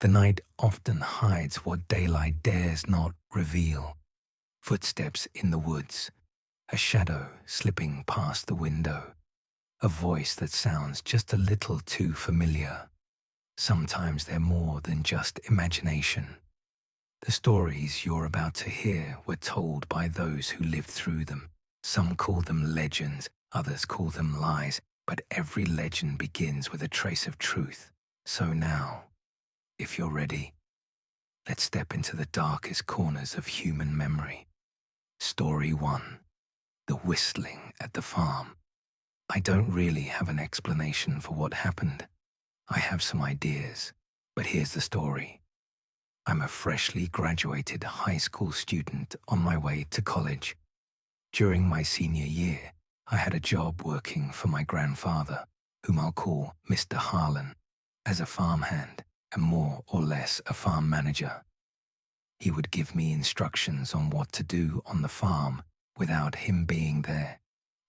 The night often hides what daylight dares not reveal. Footsteps in the woods, a shadow slipping past the window, a voice that sounds just a little too familiar. Sometimes they're more than just imagination. The stories you're about to hear were told by those who lived through them. Some call them legends, others call them lies, but every legend begins with a trace of truth. So now, if you're ready, let's step into the darkest corners of human memory. Story 1. The whistling at the farm. I don't really have an explanation for what happened. I have some ideas, but here's the story. I'm a freshly graduated high school student on my way to college. During my senior year, I had a job working for my grandfather, whom I'll call Mr. Harlan, as a farmhand and more or less a farm manager. He would give me instructions on what to do on the farm without him being there,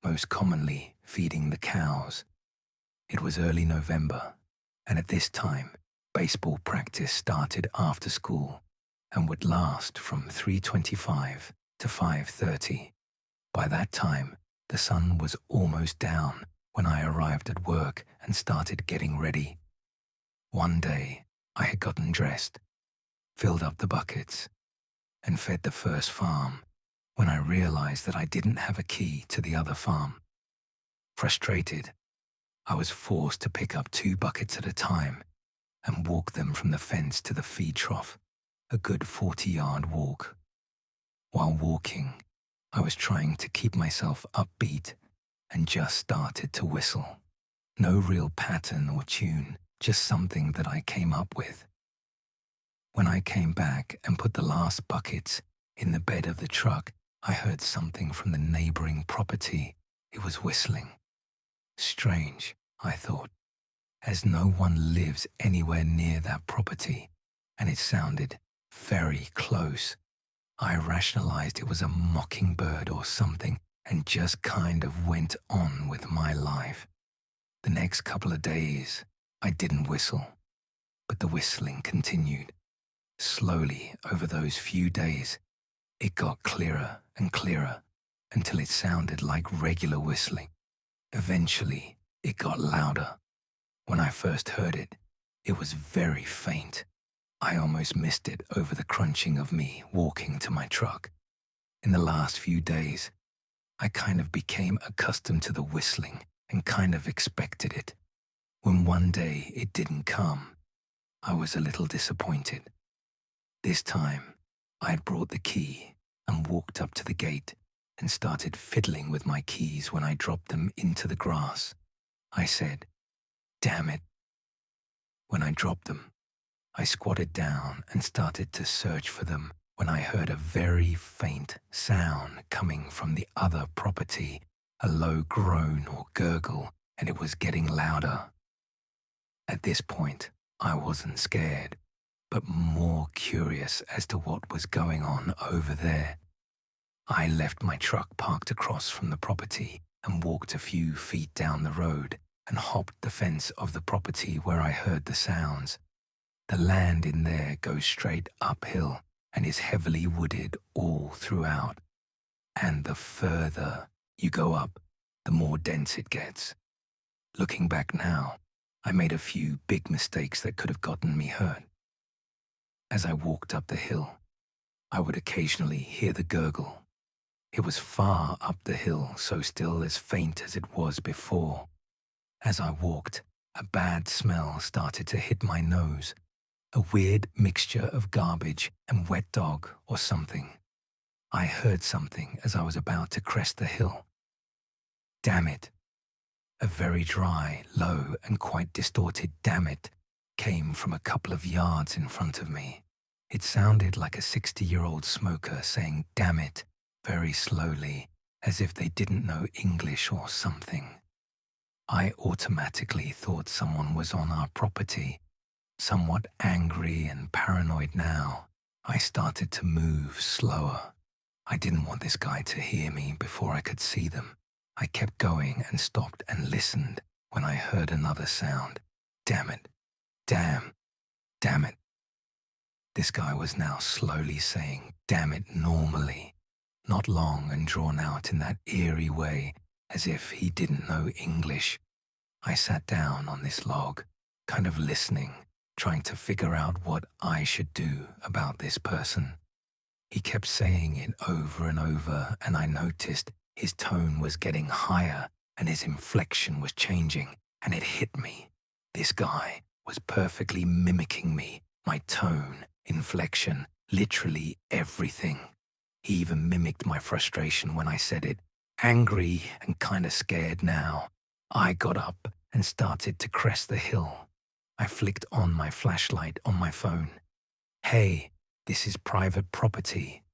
most commonly feeding the cows. It was early November, and at this time, baseball practice started after school and would last from 3:25 to 5:30. By that time, the sun was almost down when I arrived at work and started getting ready. One day, I had gotten dressed, filled up the buckets, and fed the first farm when I realized that I didn't have a key to the other farm. Frustrated, I was forced to pick up 2 buckets at a time and walk them from the fence to the feed trough, a good 40-yard walk. While walking, I was trying to keep myself upbeat and just started to whistle. No real pattern or tune, just something that I came up with. When I came back and put the last buckets in the bed of the truck, I heard something from the neighboring property. It was whistling. Strange, I thought, as no one lives anywhere near that property, and it sounded very close. I rationalized it was a mockingbird or something and just kind of went on with my life. The next couple of days, I didn't whistle, but the whistling continued. Slowly, over those few days, it got clearer and clearer until it sounded like regular whistling. Eventually, it got louder. When I first heard it, it was very faint. I almost missed it over the crunching of me walking to my truck. In the last few days, I kind of became accustomed to the whistling and kind of expected it. When one day it didn't come, I was a little disappointed. This time, I had brought the key and walked up to the gate and started fiddling with my keys when I dropped them into the grass. I said, "Damn it." When I dropped them, I squatted down and started to search for them when I heard a very faint sound coming from the other property, a low groan or gurgle, and it was getting louder. At this point, I wasn't scared, but more curious as to what was going on over there. I left my truck parked across from the property and walked a few feet down the road and hopped the fence of the property where I heard the sounds. The land in there goes straight uphill and is heavily wooded all throughout. And the further you go up, the more dense it gets. Looking back now, I made a few big mistakes that could have gotten me hurt. As I walked up the hill, I would occasionally hear the gurgle. It was far up the hill, so still as faint as it was before. As I walked, a bad smell started to hit my nose, a weird mixture of garbage and wet dog or something. I heard something as I was about to crest the hill. "Damn it." A very dry, low, and quite distorted "damn it" came from a couple of yards in front of me. It sounded like a 60-year-old smoker saying "damn it" very slowly, as if they didn't know English or something. I automatically thought someone was on our property. Somewhat angry and paranoid now, I started to move slower. I didn't want this guy to hear me before I could see them. I kept going and stopped and listened when I heard another sound. "Damn it. Damn. Damn it." This guy was now slowly saying, "Damn it," normally, not long and drawn out in that eerie way, as if he didn't know English. I sat down on this log, kind of listening, trying to figure out what I should do about this person. He kept saying it over and over, and I noticed his tone was getting higher and his inflection was changing, and it hit me. This guy was perfectly mimicking me, my tone, inflection, literally everything. He even mimicked my frustration when I said it, angry and kind of scared now. I got up and started to crest the hill. I flicked on my flashlight on my phone. "Hey, this is private property."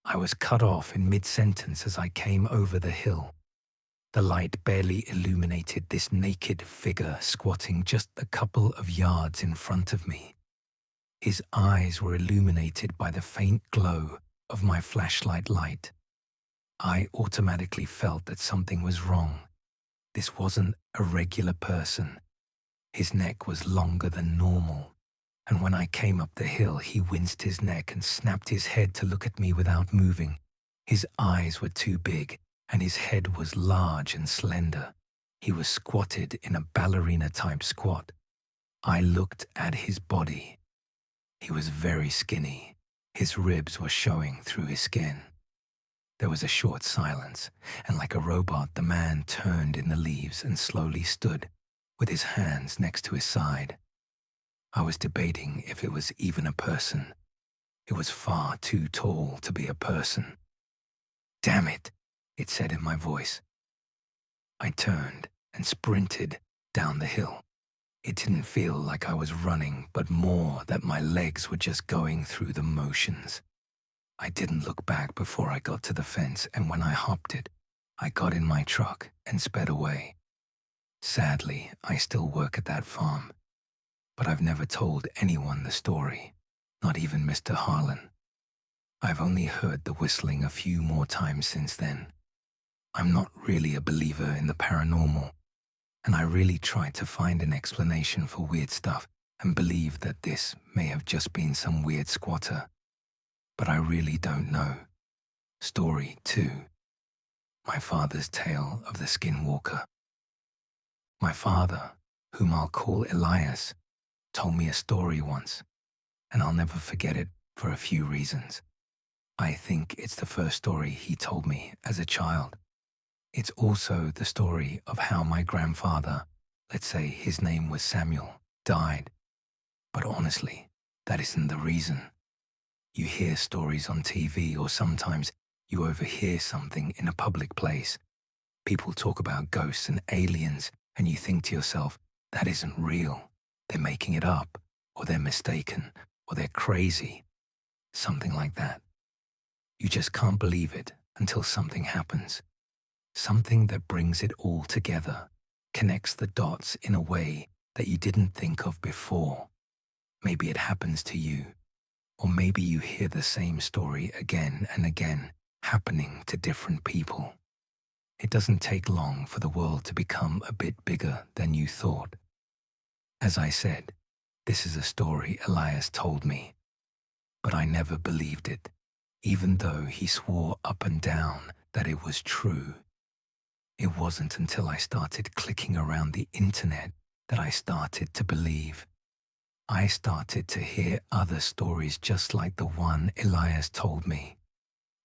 I was cut off in mid-sentence as I came over the hill. The light barely illuminated this naked figure squatting just a couple of yards in front of me. His eyes were illuminated by the faint glow of my flashlight light. I automatically felt that something was wrong. This wasn't a regular person. His neck was longer than normal, and when I came up the hill, he winced his neck and snapped his head to look at me without moving. His eyes were too big, and his head was large and slender. He was squatted in a ballerina-type squat. I looked at his body. He was very skinny. His ribs were showing through his skin. There was a short silence, and like a robot, the man turned in the leaves and slowly stood, with his hands next to his side. I was debating if it was even a person. It was far too tall to be a person. "Damn it," it said in my voice. I turned and sprinted down the hill. It didn't feel like I was running, but more that my legs were just going through the motions. I didn't look back before I got to the fence, and when I hopped it, I got in my truck and sped away. Sadly, I still work at that farm, but I've never told anyone the story, not even Mr. Harlan. I've only heard the whistling a few more times since then. I'm not really a believer in the paranormal, and I really tried to find an explanation for weird stuff and believe that this may have just been some weird squatter. But I really don't know. Story 2. My father's tale of the Skinwalker. My father, whom I'll call Elias, told me a story once, and I'll never forget it for a few reasons. I think it's the first story he told me as a child. It's also the story of how my grandfather, let's say his name was Samuel, died. But honestly, that isn't the reason. You hear stories on TV, or sometimes you overhear something in a public place. People talk about ghosts and aliens, and you think to yourself, that isn't real. They're making it up, or they're mistaken, or they're crazy. Something like that. You just can't believe it until something happens. Something that brings it all together, connects the dots in a way that you didn't think of before. Maybe it happens to you, or maybe you hear the same story again and again, happening to different people. It doesn't take long for the world to become a bit bigger than you thought. As I said, this is a story Elias told me, but I never believed it, even though he swore up and down that it was true. It wasn't until I started clicking around the internet that I started to believe. I started to hear other stories just like the one Elias told me.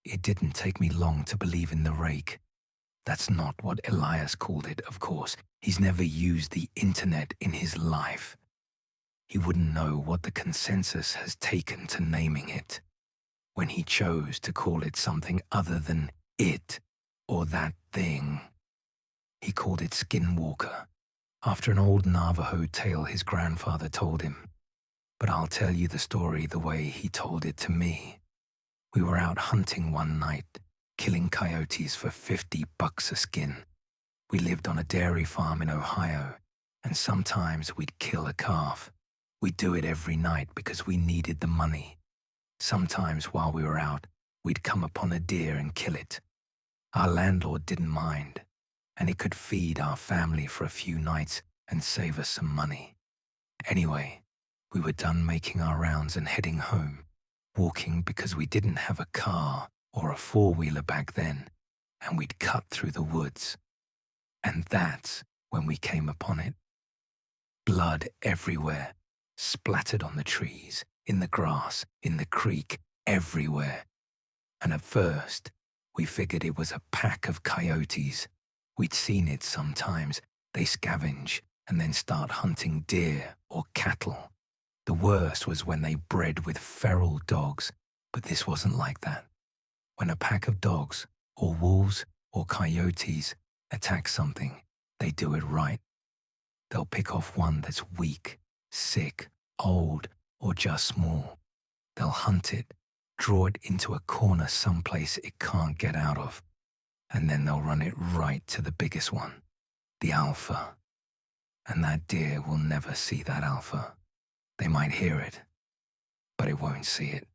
It didn't take me long to believe in the rake. That's not what Elias called it, of course. He's never used the internet in his life. He wouldn't know what the consensus has taken to naming it, when he chose to call it something other than it or that thing. He called it Skinwalker, after an old Navajo tale his grandfather told him. But I'll tell you the story the way he told it to me. We were out hunting one night, killing coyotes for $50 a skin. We lived on a dairy farm in Ohio, and sometimes we'd kill a calf. We'd do it every night because we needed the money. Sometimes while we were out, we'd come upon a deer and kill it. Our landlord didn't mind, and it could feed our family for a few nights and save us some money. Anyway, We were done making our rounds and heading home, walking because we didn't have a car or a four-wheeler back then, and we'd cut through the woods. And that's when we came upon it. Blood everywhere, splattered on the trees, in the grass, in the creek, everywhere. And at first, we figured it was a pack of coyotes. We'd seen it sometimes. They scavenge and then start hunting deer or cattle. The worst was when they bred with feral dogs, but this wasn't like that. When a pack of dogs, or wolves, or coyotes attack something, they do it right. They'll pick off one that's weak, sick, old, or just small. They'll hunt it, draw it into a corner someplace it can't get out of, and then they'll run it right to the biggest one, the alpha. And that deer will never see that alpha. They might hear it, but it won't see it.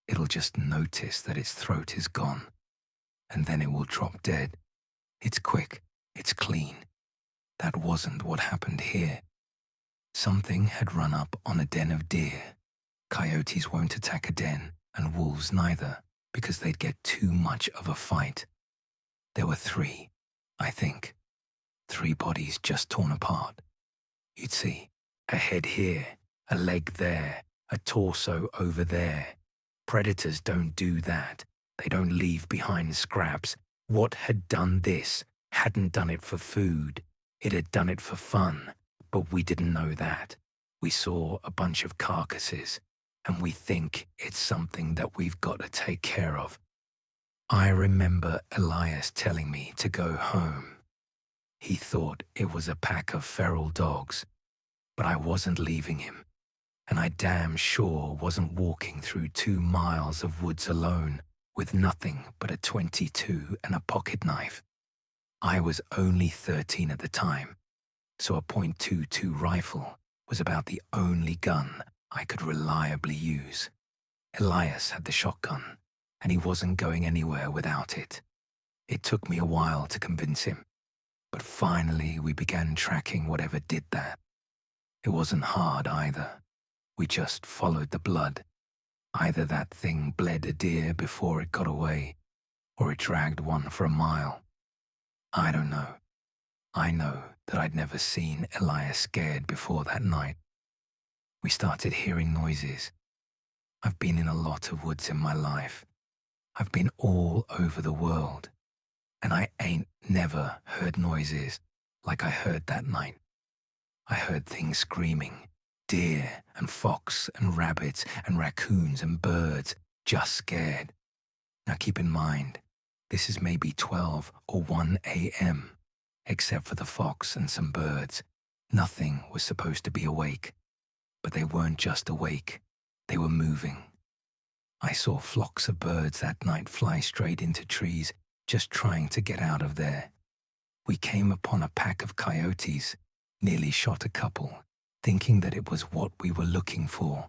It'll just notice that its throat is gone, and then it will drop dead. It's quick, it's clean. That wasn't what happened here. Something had run up on a den of deer. Coyotes won't attack a den, and wolves neither, because they'd get too much of a fight. There were 3, I think. 3 bodies just torn apart. You'd see a head here, a leg there, a torso over there. Predators don't do that. They don't leave behind scraps. What had done this hadn't done it for food. It had done it for fun, but we didn't know that. We saw a bunch of carcasses, and we think it's something that we've got to take care of. I remember Elias telling me to go home. He thought it was a pack of feral dogs, but I wasn't leaving him, and I damn sure wasn't walking through 2 miles of woods alone with nothing but a .22 and a pocket knife. I was only 13 at the time, so a .22 rifle was about the only gun I could reliably use. Elias had the shotgun, and he wasn't going anywhere without it. It took me a while to convince him, but finally we began tracking whatever did that. It wasn't hard either. We just followed the blood. Either that thing bled a deer before it got away, or it dragged one for a mile. I don't know. I know that I'd never seen Elias scared before that night. We started hearing noises. I've been in a lot of woods in my life. I've been all over the world, and I ain't never heard noises like I heard that night. I heard things screaming, deer and fox and rabbits and raccoons and birds, just scared. Now keep in mind, this is maybe 12 or 1 a.m., except for the fox and some birds. Nothing was supposed to be awake, but they weren't just awake, they were moving. I saw flocks of birds that night fly straight into trees, just trying to get out of there. We came upon a pack of coyotes, nearly shot a couple, thinking that it was what we were looking for.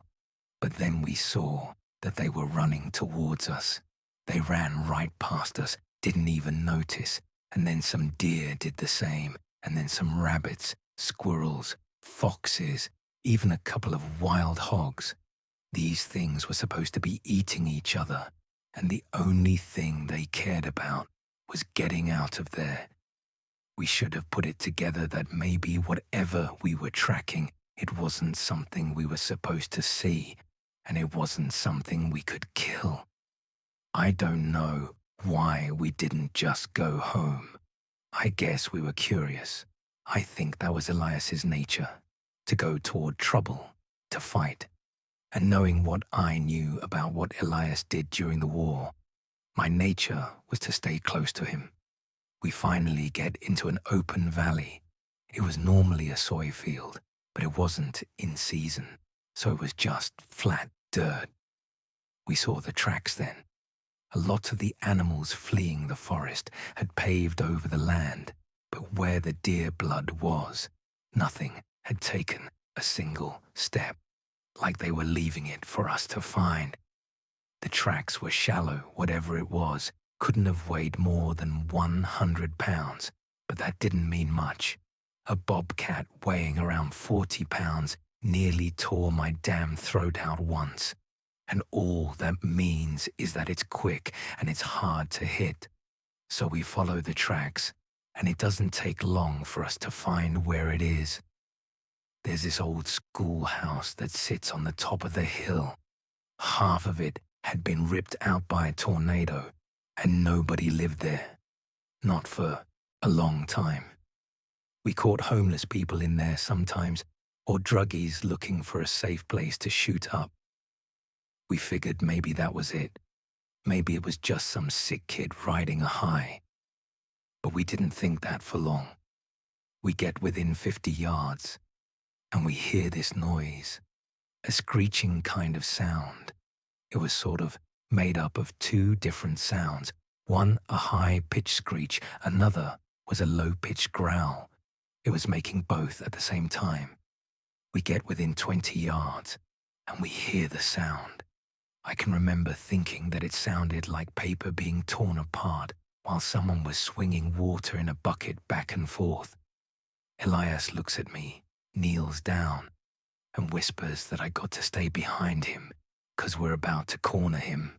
But then we saw that they were running towards us. They ran right past us, didn't even notice, and then some deer did the same, and then some rabbits, squirrels, foxes, even a couple of wild hogs. These things were supposed to be eating each other, and the only thing they cared about was getting out of there. We should have put it together that maybe whatever we were tracking, it wasn't something we were supposed to see, and it wasn't something we could kill. I don't know why we didn't just go home. I guess we were curious. I think that was Elias's nature, to go toward trouble, to fight. And knowing what I knew about what Elias did during the war, my nature was to stay close to him. We finally get into an open valley. It was normally a soy field, but it wasn't in season, so it was just flat dirt. We saw the tracks then. A lot of the animals fleeing the forest had paved over the land, but where the deer blood was, nothing had taken a single step, like they were leaving it for us to find. The tracks were shallow, whatever it was, couldn't have weighed more than 100 pounds, but that didn't mean much. A bobcat weighing around 40 pounds nearly tore my damn throat out once. And all that means is that it's quick and it's hard to hit. So we follow the tracks, and it doesn't take long for us to find where it is. There's this old schoolhouse that sits on the top of the hill. Half of it had been ripped out by a tornado, and nobody lived there. Not for a long time. We caught homeless people in there sometimes, or druggies looking for a safe place to shoot up. We figured maybe that was it. Maybe it was just some sick kid riding a high. But we didn't think that for long. We get within 50 yards, and we hear this noise, a screeching kind of sound. It was sort of made up of two different sounds. One a high-pitched screech, another was a low-pitched growl. It was making both at the same time. We get within 20 yards, and we hear the sound. I can remember thinking that it sounded like paper being torn apart while someone was swinging water in a bucket back and forth. Elias looks at me, kneels down, and whispers that I got to stay behind him because we're about to corner him.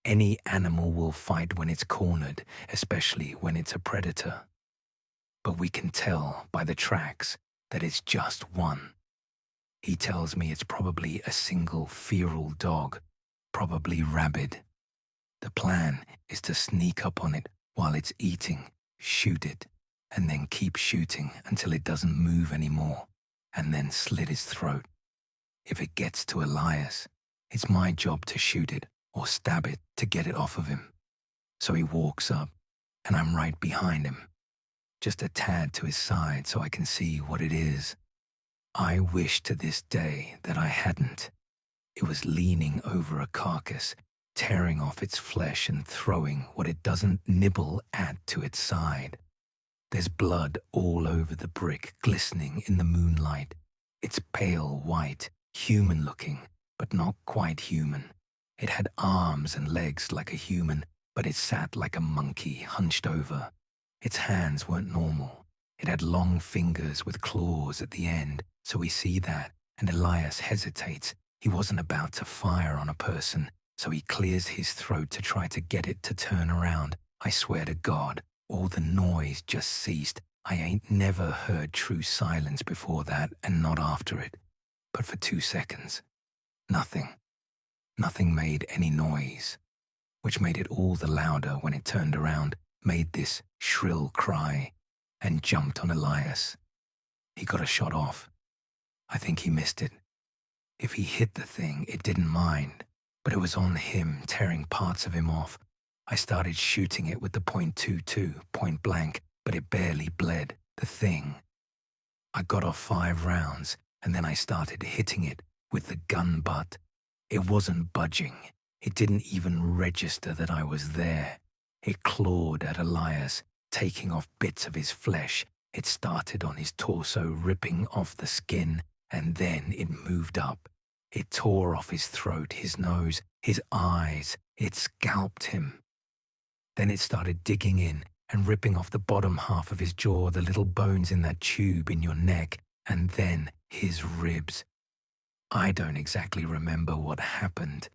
Any animal will fight when it's cornered, especially when it's a predator. But we can tell by the tracks that it's just one. He tells me it's probably a single feral dog, probably rabid. The plan is to sneak up on it while it's eating, shoot it, and then keep shooting until it doesn't move anymore, and then slit its throat. If it gets to Elias, it's my job to shoot it or stab it to get it off of him. So he walks up, and I'm right behind him, just a tad to his side so I can see what it is. I wish to this day that I hadn't. It was leaning over a carcass, tearing off its flesh and throwing what it doesn't nibble at to its side. There's blood all over the brick, glistening in the moonlight. It's pale white, human-looking, but not quite human. It had arms and legs like a human, but it sat like a monkey hunched over. Its hands weren't normal. It had long fingers with claws at the end, so we see that, and Elias hesitates. He wasn't about to fire on a person, so he clears his throat to try to get it to turn around. I swear to God, all the noise just ceased. I ain't never heard true silence before that, and not after it. But for 2 seconds, nothing. Nothing made any noise, which made it all the louder when it turned around, made this shrill cry, and jumped on Elias. He got a shot off. I think he missed it. If he hit the thing, it didn't mind, but it was on him, tearing parts of him off. I started shooting it with the .22, point blank, but it barely bled, the thing. I got off 5 rounds, and then I started hitting it with the gun butt. It wasn't budging. It didn't even register that I was there. It clawed at Elias, taking off bits of his flesh. It started on his torso, ripping off the skin, and then it moved up. It tore off his throat, his nose, his eyes. It scalped him. Then it started digging in and ripping off the bottom half of his jaw, the little bones in that tube in your neck, and then his ribs. I don't exactly remember what happened,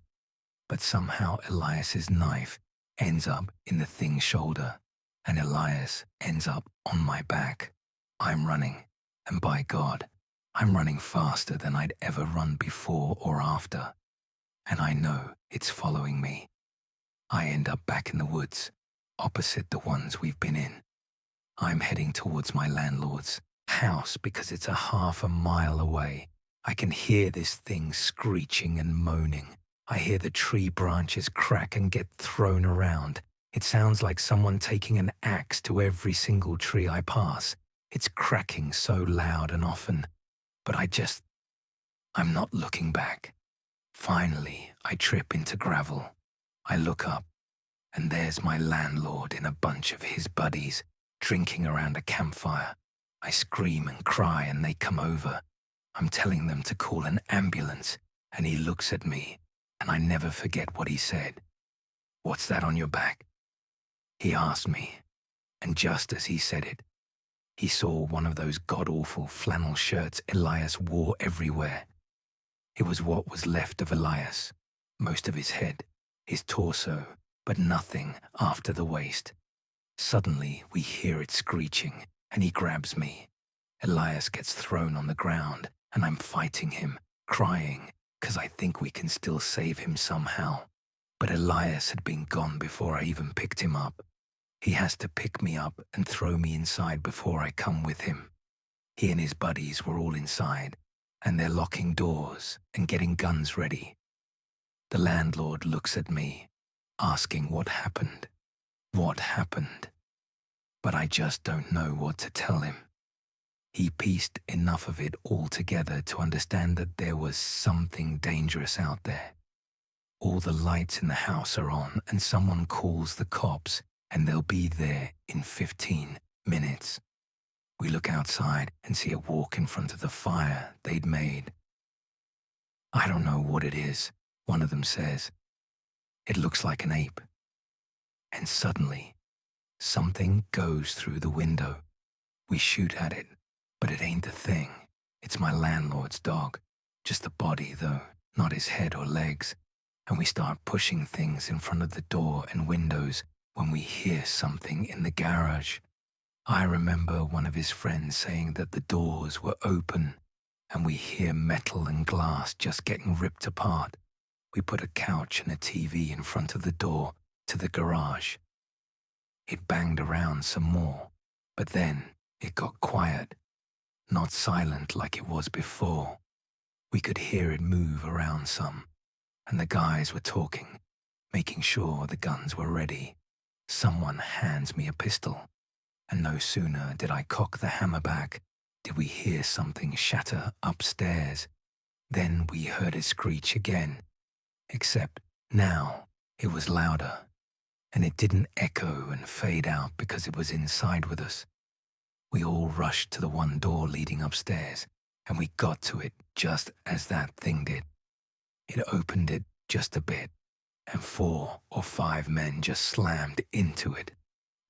but somehow Elias's knife ends up in the thing's shoulder, and Elias ends up on my back. I'm running, and by God, I'm running faster than I'd ever run before or after, and I know it's following me. I end up back in the woods, opposite the ones we've been in. I'm heading towards my landlord's house because it's a half a mile away. I can hear this thing screeching and moaning. I hear the tree branches crack and get thrown around. It sounds like someone taking an axe to every single tree I pass. It's cracking so loud and often. But I'm not looking back. Finally, I trip into gravel. I look up, and there's my landlord in a bunch of his buddies, drinking around a campfire. I scream and cry, and they come over. I'm telling them to call an ambulance, and he looks at me, and I never forget what he said. "What's that on your back?" He asked me, and just as he said it, He saw one of those god-awful flannel shirts Elias wore everywhere. It was what was left of Elias, most of his head, his torso, but nothing after the waist. Suddenly, we hear it screeching, and he grabs me. Elias gets thrown on the ground, and I'm fighting him, crying, 'cause I think we can still save him somehow. But Elias had been gone before I even picked him up. He has to pick me up and throw me inside before I come with him. He and his buddies were all inside, and they're locking doors and getting guns ready. The landlord looks at me, asking what happened. What happened? But I just don't know what to tell him. He pieced enough of it all together to understand that there was something dangerous out there. All the lights in the house are on, and someone calls the cops, and they'll be there in 15 minutes. We look outside and see a walk in front of the fire they'd made. "I don't know what it is," one of them says. "It looks like an ape." And suddenly, something goes through the window. We shoot at it, but it ain't the thing. It's my landlord's dog. Just the body, though, not his head or legs. And we start pushing things in front of the door and windows when we hear something in the garage. I remember one of his friends saying that the doors were open, and we hear metal and glass just getting ripped apart. We put a couch and a TV in front of the door to the garage. It banged around some more, but then it got quiet, not silent like it was before. We could hear it move around some, and the guys were talking, making sure the guns were ready. Someone hands me a pistol, and no sooner did I cock the hammer back did we hear something shatter upstairs. Then we heard it screech again, except now it was louder, and it didn't echo and fade out because it was inside with us. We all rushed to the one door leading upstairs, and we got to it just as that thing did. It opened it just a bit, and 4 or 5 men just slammed into it.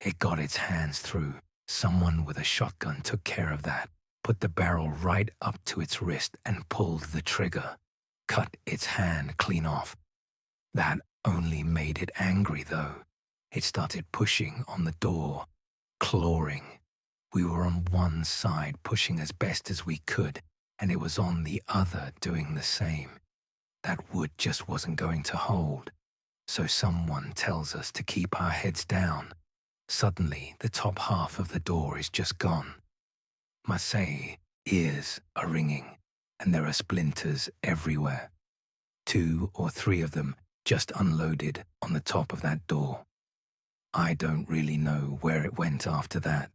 It got its hands through. Someone with a shotgun took care of that, put the barrel right up to its wrist and pulled the trigger, cut its hand clean off. That only made it angry, though. It started pushing on the door, clawing. We were on one side pushing as best as we could, and it was on the other doing the same. That wood just wasn't going to hold, so someone tells us to keep our heads down. Suddenly, the top half of the door is just gone. Marseille ears are ringing, and there are splinters everywhere. 2 or 3 of them just unloaded on the top of that door. I don't really know where it went after that.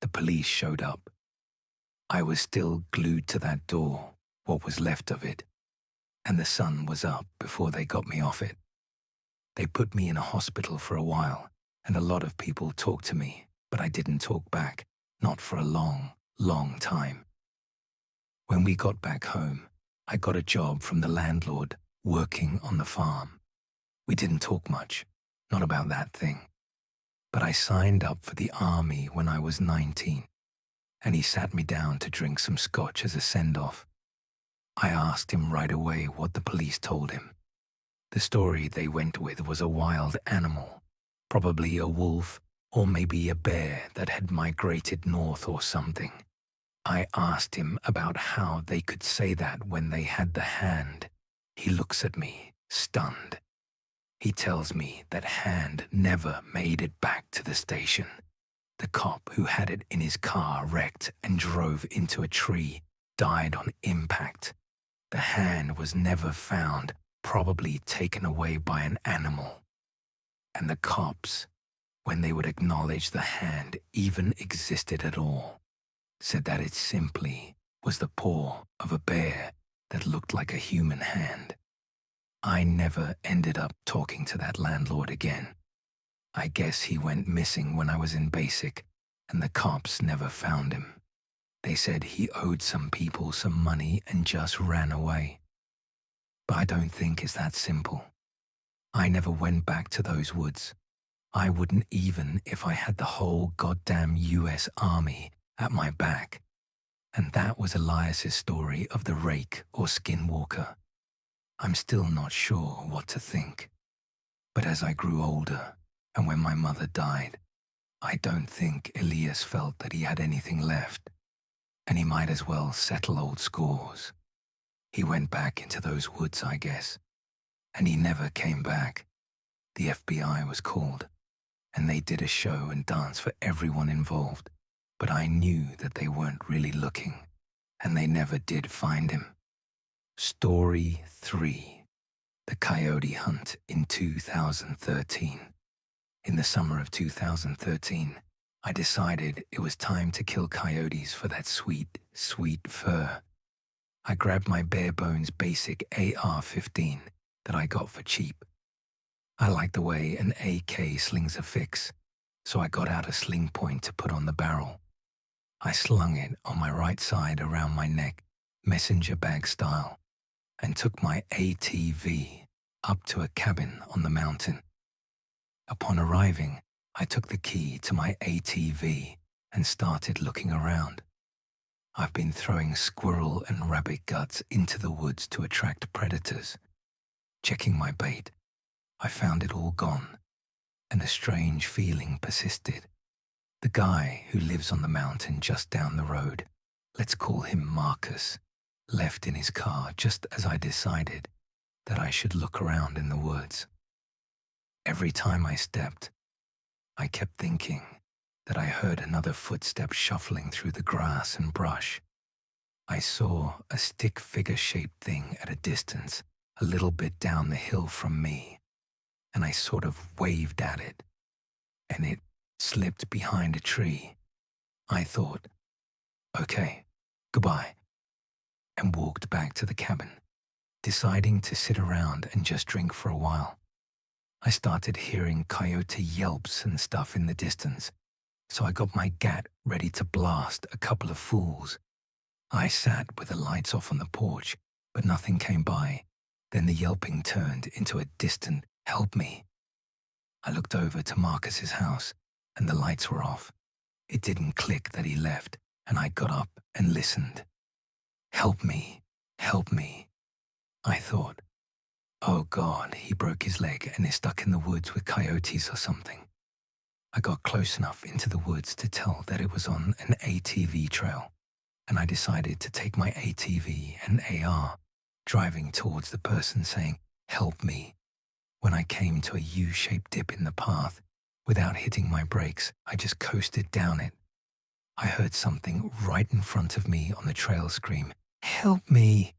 The police showed up. I was still glued to that door, what was left of it, and the sun was up before they got me off it. They put me in a hospital for a while, and a lot of people talked to me, but I didn't talk back, not for a long, long time. When we got back home, I got a job from the landlord working on the farm. We didn't talk much, not about that thing. But I signed up for the army when I was 19, and he sat me down to drink some scotch as a send-off. I asked him right away what the police told him. The story they went with was a wild animal, probably a wolf or maybe a bear that had migrated north or something. I asked him about how they could say that when they had the hand. He looks at me, stunned. He tells me that hand never made it back to the station. The cop who had it in his car wrecked and drove into a tree, died on impact. The hand was never found, probably taken away by an animal. And the cops, when they would acknowledge the hand even existed at all, said that it simply was the paw of a bear that looked like a human hand. I never ended up talking to that landlord again. I guess he went missing when I was in basic, and the cops never found him. They said he owed some people some money and just ran away. But I don't think it's that simple. I never went back to those woods. I wouldn't even if I had the whole goddamn US Army at my back. And that was Elias's story of the rake or skinwalker. I'm still not sure what to think. But as I grew older, and when my mother died, I don't think Elias felt that he had anything left, and he might as well settle old scores. He went back into those woods, I guess, and he never came back. The FBI was called, and they did a show and dance for everyone involved, but I knew that they weren't really looking, and they never did find him. Story 3. The Coyote Hunt in 2013. In the summer of 2013, I decided it was time to kill coyotes for that sweet, sweet fur. I grabbed my bare bones basic AR-15 that I got for cheap. I like the way an AK slings a fix, so I got out a sling point to put on the barrel. I slung it on my right side around my neck, messenger bag style, and took my ATV up to a cabin on the mountain. Upon arriving, I took the key to my ATV and started looking around. I've been throwing squirrel and rabbit guts into the woods to attract predators. Checking my bait, I found it all gone, and a strange feeling persisted. The guy who lives on the mountain just down the road, let's call him Marcus, left in his car just as I decided that I should look around in the woods. Every time I stepped, I kept thinking that I heard another footstep shuffling through the grass and brush. I saw a stick figure-shaped thing at a distance, a little bit down the hill from me, and I sort of waved at it, and it slipped behind a tree. I thought, okay, goodbye, and walked back to the cabin, deciding to sit around and just drink for a while. I started hearing coyote yelps and stuff in the distance, so I got my gat ready to blast a couple of fools. I sat with the lights off on the porch, but nothing came by. Then the yelping turned into a distant "help me." I looked over to Marcus's house, and the lights were off. It didn't click that he left, and I got up and listened. "Help me, help me," I thought. Oh God, he broke his leg and is stuck in the woods with coyotes or something. I got close enough into the woods to tell that it was on an ATV trail, and I decided to take my ATV and AR, driving towards the person saying, "Help me." When I came to a U-shaped dip in the path, without hitting my brakes, I just coasted down it. I heard something right in front of me on the trail scream, "Help me!"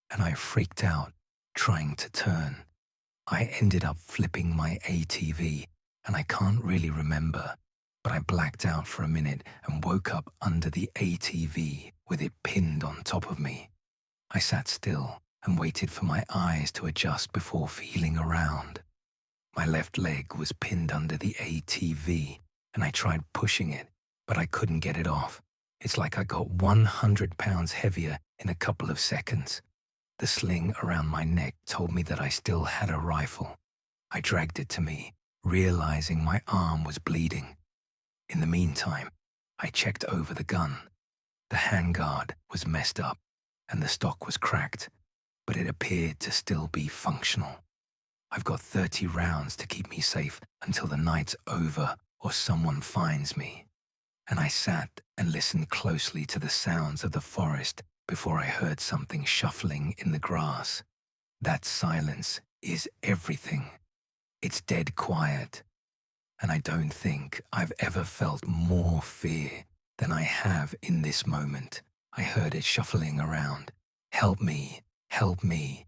And I freaked out, trying to turn. I ended up flipping my ATV, and I can't really remember, but I blacked out for a minute and woke up under the ATV with it pinned on top of me. I sat still and waited for my eyes to adjust before feeling around. My left leg was pinned under the ATV, and I tried pushing it, but I couldn't get it off. It's like I got 100 pounds heavier in a couple of seconds. The sling around my neck told me that I still had a rifle. I dragged it to me, realizing my arm was bleeding. In the meantime, I checked over the gun. The handguard was messed up, and the stock was cracked, but it appeared to still be functional. I've got 30 rounds to keep me safe until the night's over or someone finds me. And I sat and listened closely to the sounds of the forest before I heard something shuffling in the grass. That silence is everything. It's dead quiet. And I don't think I've ever felt more fear than I have in this moment. I heard it shuffling around. "Help me, help me."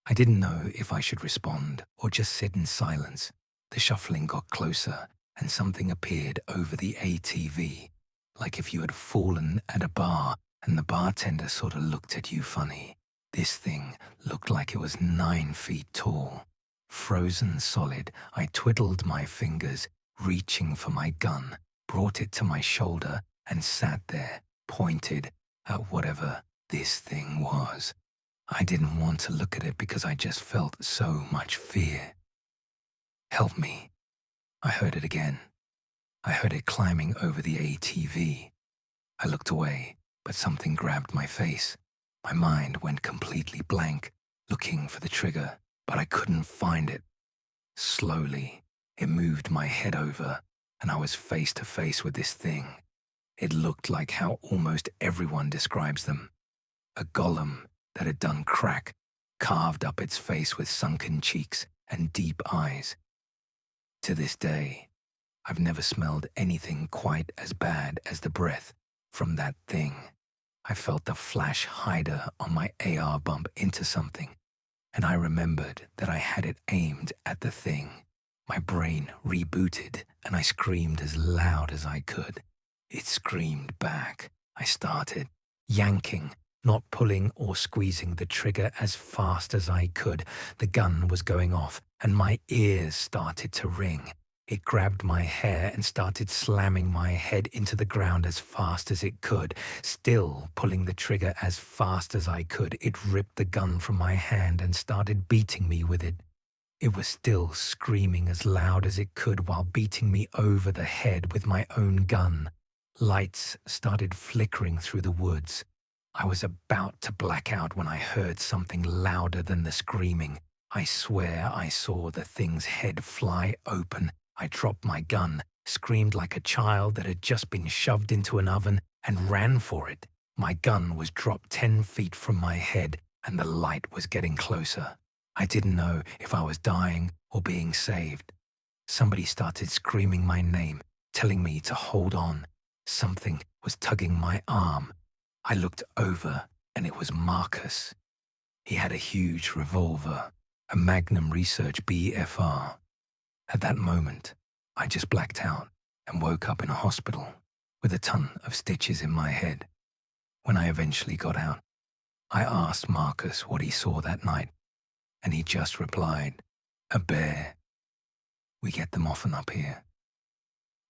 I didn't know if I should respond or just sit in silence. The shuffling got closer, and something appeared over the ATV, like if you had fallen at a bar and the bartender sort of looked at you funny. This thing looked like it was 9 feet tall. Frozen solid, I twiddled my fingers, reaching for my gun, brought it to my shoulder, and sat there, pointed at whatever this thing was. I didn't want to look at it because I just felt so much fear. "Help me." I heard it again. I heard it climbing over the ATV. I looked away, but something grabbed my face. My mind went completely blank, looking for the trigger, but I couldn't find it. Slowly, it moved my head over, and I was face to face with this thing. It looked like how almost everyone describes them. A golem that had done crack, carved up its face with sunken cheeks and deep eyes. To this day, I've never smelled anything quite as bad as the breath from that thing. I felt the flash hider on my AR bump into something, and I remembered that I had it aimed at the thing. My brain rebooted, and I screamed as loud as I could. It screamed back. I started yanking, not pulling or squeezing the trigger as fast as I could. The gun was going off, and my ears started to ring. It grabbed my hair and started slamming my head into the ground as fast as it could. Still pulling the trigger as fast as I could, it ripped the gun from my hand and started beating me with it. It was still screaming as loud as it could while beating me over the head with my own gun. Lights started flickering through the woods. I was about to black out when I heard something louder than the screaming. I swear I saw the thing's head fly open. I dropped my gun, screamed like a child that had just been shoved into an oven, and ran for it. My gun was dropped 10 feet from my head, and the light was getting closer. I didn't know if I was dying or being saved. Somebody started screaming my name, telling me to hold on. Something was tugging my arm. I looked over, and it was Marcus. He had a huge revolver, a Magnum Research BFR. At that moment, I just blacked out and woke up in a hospital with a ton of stitches in my head. When I eventually got out, I asked Marcus what he saw that night, and he just replied, "A bear. We get them often up here."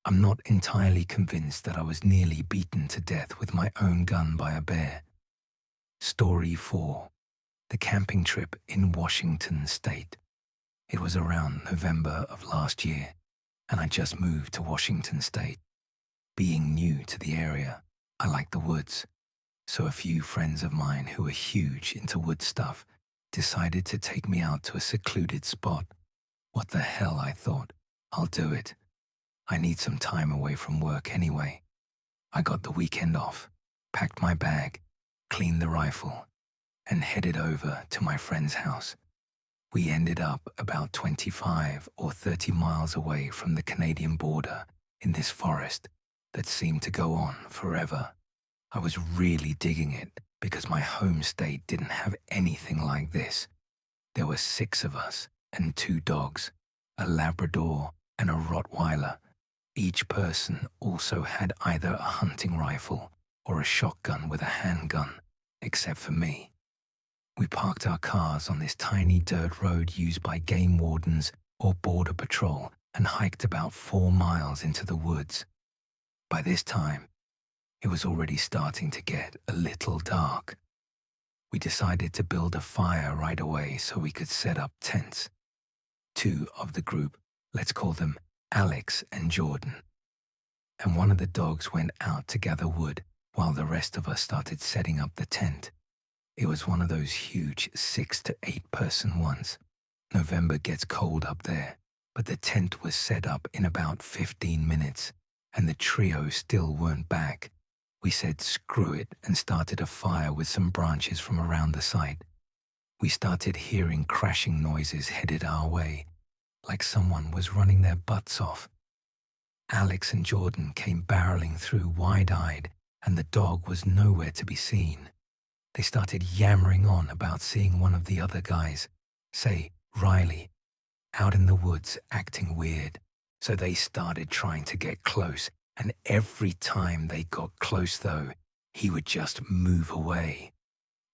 I'm not entirely convinced that I was nearly beaten to death with my own gun by a bear. Story 4. The camping trip in Washington State. It was around November of last year, and I just moved to Washington State. Being new to the area, I like the woods, so a few friends of mine who are huge into wood stuff decided to take me out to a secluded spot. What the hell, I thought. I'll do it. I need some time away from work anyway. I got the weekend off, packed my bag, cleaned the rifle, and headed over to my friend's house. We ended up about 25 or 30 miles away from the Canadian border in this forest that seemed to go on forever. I was really digging it because my home state didn't have anything like this. There were 6 of us and 2 dogs, a Labrador and a Rottweiler. Each person also had either a hunting rifle or a shotgun with a handgun, except for me. We parked our cars on this tiny dirt road used by game wardens or border patrol and hiked about 4 miles into the woods. By this time, it was already starting to get a little dark. We decided to build a fire right away so we could set up tents. 2 of the group, let's call them Alex and Jordan, and one of the dogs went out to gather wood while the rest of us started setting up the tent. It was one of those huge 6 to 8 person ones. November gets cold up there, but the tent was set up in about 15 minutes, and the trio still weren't back. We said screw it and started a fire with some branches from around the site. We started hearing crashing noises headed our way, like someone was running their butts off. Alex and Jordan came barreling through wide-eyed, and the dog was nowhere to be seen. They started yammering on about seeing one of the other guys, say Riley, out in the woods acting weird. So they started trying to get close, and every time they got close though, he would just move away.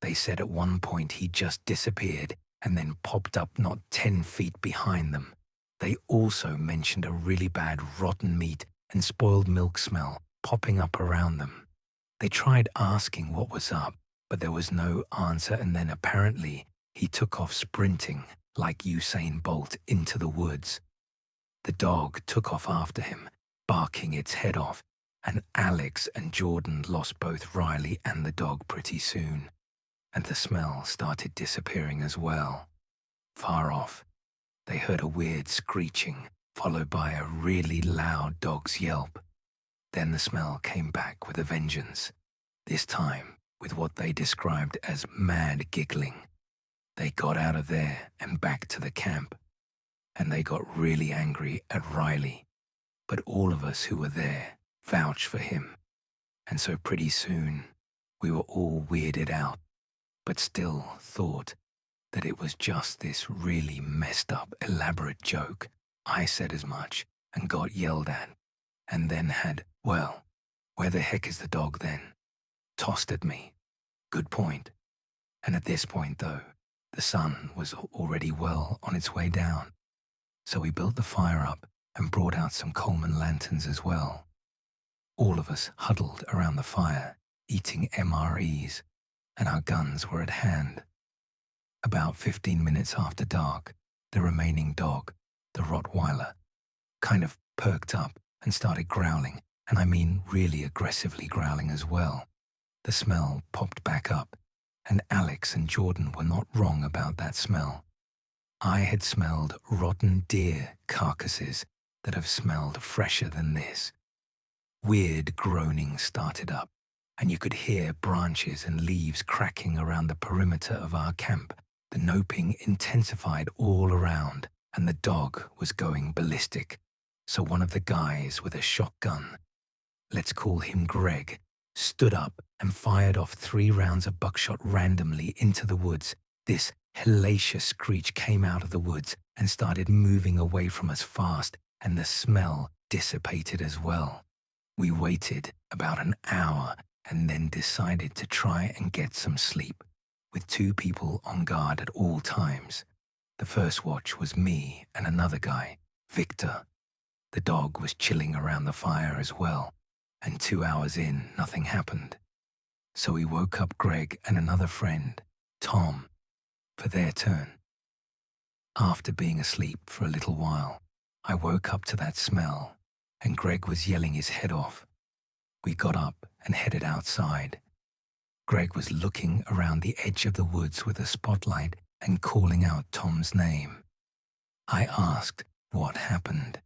They said at one point he just disappeared and then popped up not 10 feet behind them. They also mentioned a really bad rotten meat and spoiled milk smell popping up around them. They tried asking what was up, but there was no answer, and then apparently he took off sprinting like Usain Bolt into the woods. The dog took off after him, barking its head off, and Alex and Jordan lost both Riley and the dog pretty soon, and the smell started disappearing as well. Far off, they heard a weird screeching, followed by a really loud dog's yelp. Then the smell came back with a vengeance, this time with what they described as mad giggling. They got out of there and back to the camp, and they got really angry at Riley, but all of us who were there vouched for him, and so pretty soon we were all weirded out, but still thought that it was just this really messed up, elaborate joke. I said as much and got yelled at, and then had, well, where the heck is the dog then? Tossed at me. Good point. And at this point, though, the sun was already well on its way down, so we built the fire up and brought out some Coleman lanterns as well. All of us huddled around the fire, eating MREs, and our guns were at hand. About 15 minutes after dark, the remaining dog, the Rottweiler, kind of perked up and started growling, and I mean really aggressively growling as well. The smell popped back up, and Alex and Jordan were not wrong about that smell. I had smelled rotten deer carcasses that have smelled fresher than this. Weird groaning started up, and you could hear branches and leaves cracking around the perimeter of our camp. The noping intensified all around, and the dog was going ballistic. So one of the guys with a shotgun, let's call him Greg, stood up and fired off 3 rounds of buckshot randomly into the woods. This hellacious screech came out of the woods and started moving away from us fast, and the smell dissipated as well. We waited about an hour and then decided to try and get some sleep, with 2 people on guard at all times. The first watch was me and another guy, Victor. The dog was chilling around the fire as well, and 2 hours in, nothing happened. So we woke up Greg and another friend, Tom, for their turn. After being asleep for a little while, I woke up to that smell, and Greg was yelling his head off. We got up and headed outside. Greg was looking around the edge of the woods with a spotlight and calling out Tom's name. I asked what happened.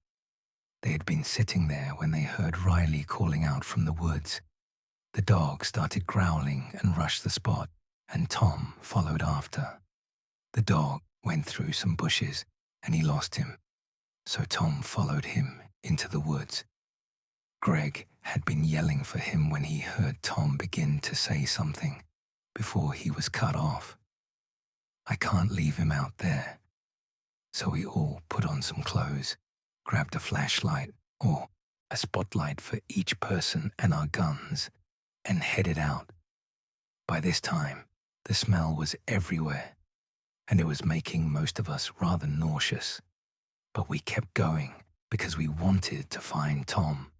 They had been sitting there when they heard Riley calling out from the woods. The dog started growling and rushed the spot, and Tom followed after. The dog went through some bushes, and he lost him, so Tom followed him into the woods. Greg had been yelling for him when he heard Tom begin to say something, before he was cut off. I can't leave him out there. So we all put on some clothes, grabbed a flashlight, or a spotlight for each person, and our guns, and headed out. By this time, the smell was everywhere, and it was making most of us rather nauseous. But we kept going because we wanted to find Tom.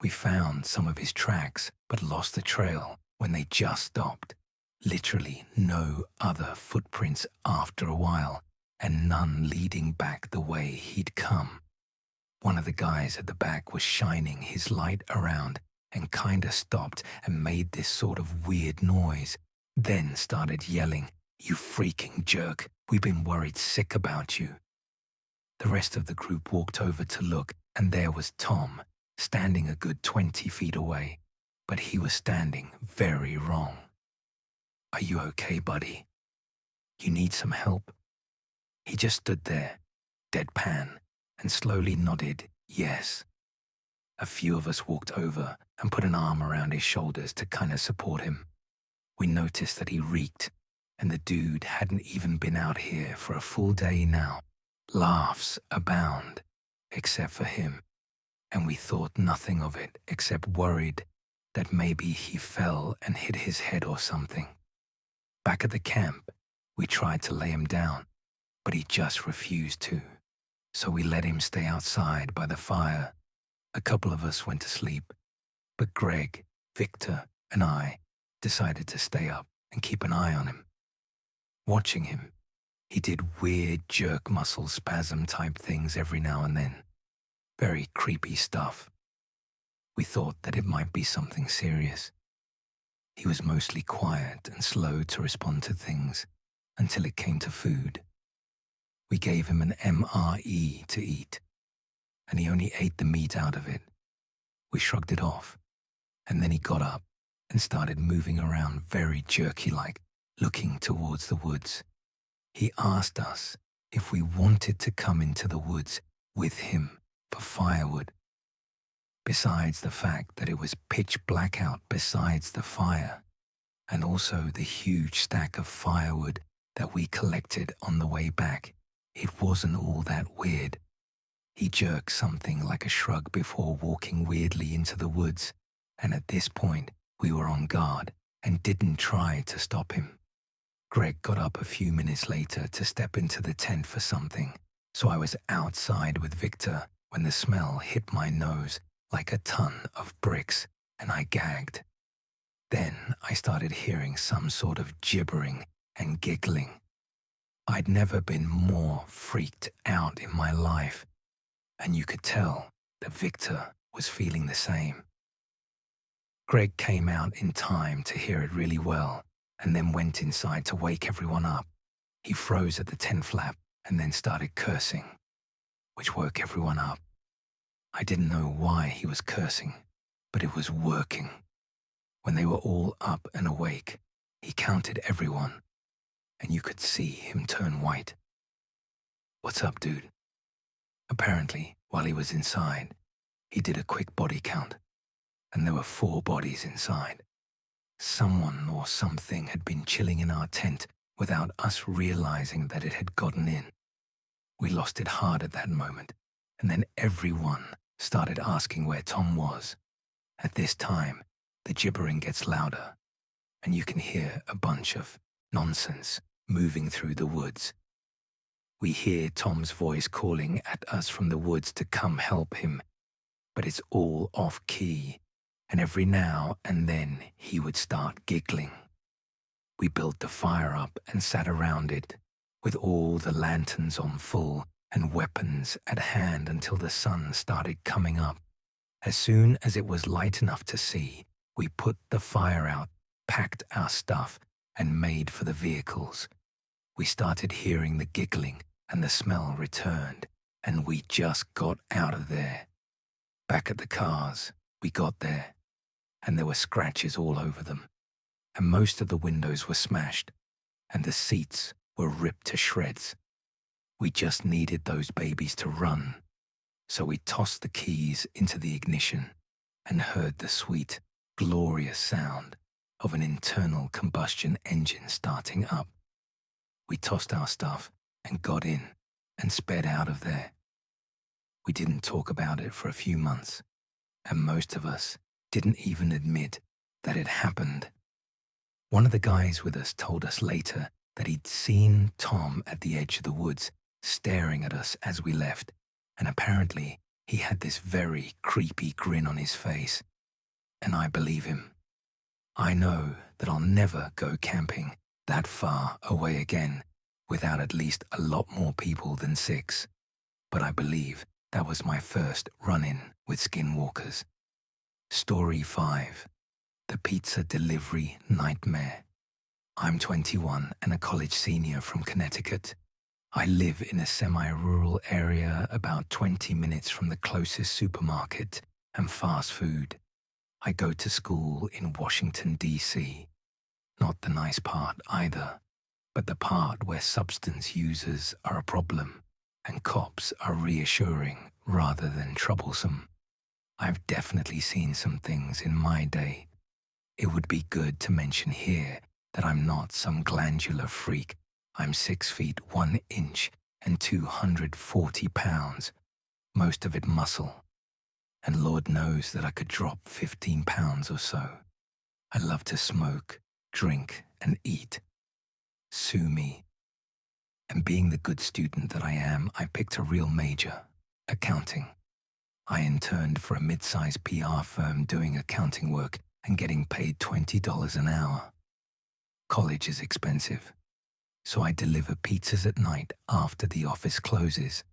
We found some of his tracks, but lost the trail when they just stopped. Literally no other footprints after a while, and none leading back the way he'd come. One of the guys at the back was shining his light around and kinda stopped and made this sort of weird noise, then started yelling, "You freaking jerk, we've been worried sick about you." The rest of the group walked over to look, and there was Tom, standing a good 20 feet away, but he was standing very wrong. "Are you okay, buddy? You need some help?" He just stood there, deadpan, and slowly nodded yes. A few of us walked over and put an arm around his shoulders to kind of support him. We noticed that he reeked, and the dude hadn't even been out here for a full day now. Laughs abound, except for him, and we thought nothing of it except worried that maybe he fell and hit his head or something. Back at the camp, we tried to lay him down, but he just refused to, so we let him stay outside by the fire. A couple of us went to sleep, but Greg, Victor, and I decided to stay up and keep an eye on him. Watching him, he did weird jerk muscle spasm type things every now and then. Very creepy stuff. We thought that it might be something serious. He was mostly quiet and slow to respond to things until it came to food. We gave him an MRE to eat, and he only ate the meat out of it. We shrugged it off, and then he got up and started moving around very jerky-like, looking towards the woods. He asked us if we wanted to come into the woods with him for firewood. Besides the fact that it was pitch black out besides the fire, and also the huge stack of firewood that we collected on the way back, it wasn't all that weird. He jerked something like a shrug before walking weirdly into the woods, and at this point we were on guard and didn't try to stop him. Greg got up a few minutes later to step into the tent for something, so I was outside with Victor when the smell hit my nose like a ton of bricks, and I gagged. Then I started hearing some sort of gibbering and giggling. I'd never been more freaked out in my life, and you could tell that Victor was feeling the same. Greg came out in time to hear it really well, and then went inside to wake everyone up. He froze at the tent flap and then started cursing, which woke everyone up. I didn't know why he was cursing, but it was working. When they were all up and awake, he counted everyone, and you could see him turn white. "What's up, dude?" Apparently, while he was inside, he did a quick body count, and there were 4 bodies inside. Someone or something had been chilling in our tent without us realizing that it had gotten in. We lost it hard at that moment, and then everyone started asking where Tom was. At this time, the gibbering gets louder, and you can hear a bunch of nonsense moving through the woods. We hear Tom's voice calling at us from the woods to come help him, but it's all off key, and every now and then he would start giggling. We built the fire up and sat around it, with all the lanterns on full and weapons at hand until the sun started coming up. As soon as it was light enough to see, we put the fire out, packed our stuff, and made for the vehicles. We started hearing the giggling, and the smell returned, and we just got out of there. Back at the cars, we got there, and there were scratches all over them, and most of the windows were smashed, and the seats were ripped to shreds. We just needed those babies to run, so we tossed the keys into the ignition and heard the sweet, glorious sound of an internal combustion engine starting up. We tossed our stuff and got in and sped out of there. We didn't talk about it for a few months, and most of us didn't even admit that it happened. One of the guys with us told us later that he'd seen Tom at the edge of the woods staring at us as we left, and apparently he had this very creepy grin on his face, and I believe him. I know that I'll never go camping that far away again without at least a lot more people than 6, but I believe that was my first run-in with Skinwalkers. Story 5. The Pizza Delivery Nightmare. I'm 21 and a college senior from Connecticut. I live in a semi-rural area about 20 minutes from the closest supermarket and fast food. I go to school in Washington, D.C. Not the nice part either, but the part where substance users are a problem and cops are reassuring rather than troublesome. I've definitely seen some things in my day. It would be good to mention here that I'm not some glandular freak. I'm 6 feet 1 inch and 240 pounds, most of it muscle. And Lord knows that I could drop 15 pounds or so. I love to smoke, drink, and eat. Sue me. And being the good student that I am, I picked a real major, accounting. I interned for a mid-sized PR firm doing accounting work and getting paid $20 an hour. College is expensive, so I deliver pizzas at night after the office closes.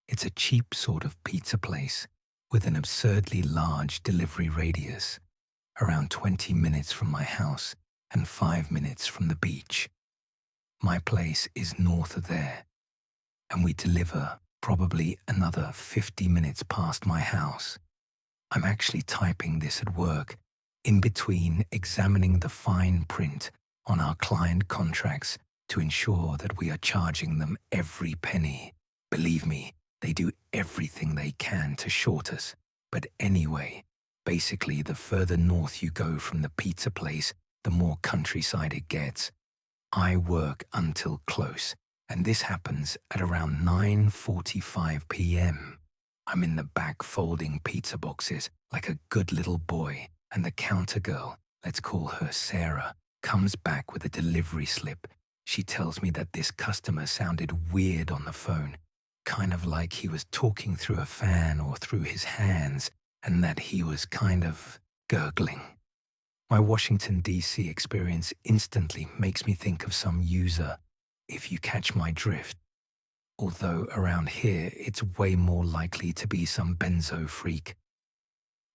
It's a cheap sort of pizza place, with an absurdly large delivery radius, around 20 minutes from my house and 5 minutes from the beach. My place is north of there, and we deliver probably another 50 minutes past my house. I'm actually typing this at work, in between examining the fine print on our client contracts to ensure that we are charging them every penny. Believe me, they do everything they can to short us. But anyway, basically the further north you go from the pizza place, the more countryside it gets. I work until close, and this happens at around 9:45 p.m. I'm in the back folding pizza boxes like a good little boy, and the counter girl, let's call her Sarah, comes back with a delivery slip. She tells me that this customer sounded weird on the phone, kind of like he was talking through a fan or through his hands, and that he was kind of gurgling. My Washington, D.C. experience instantly makes me think of some user, if you catch my drift. Although around here it's way more likely to be some benzo freak.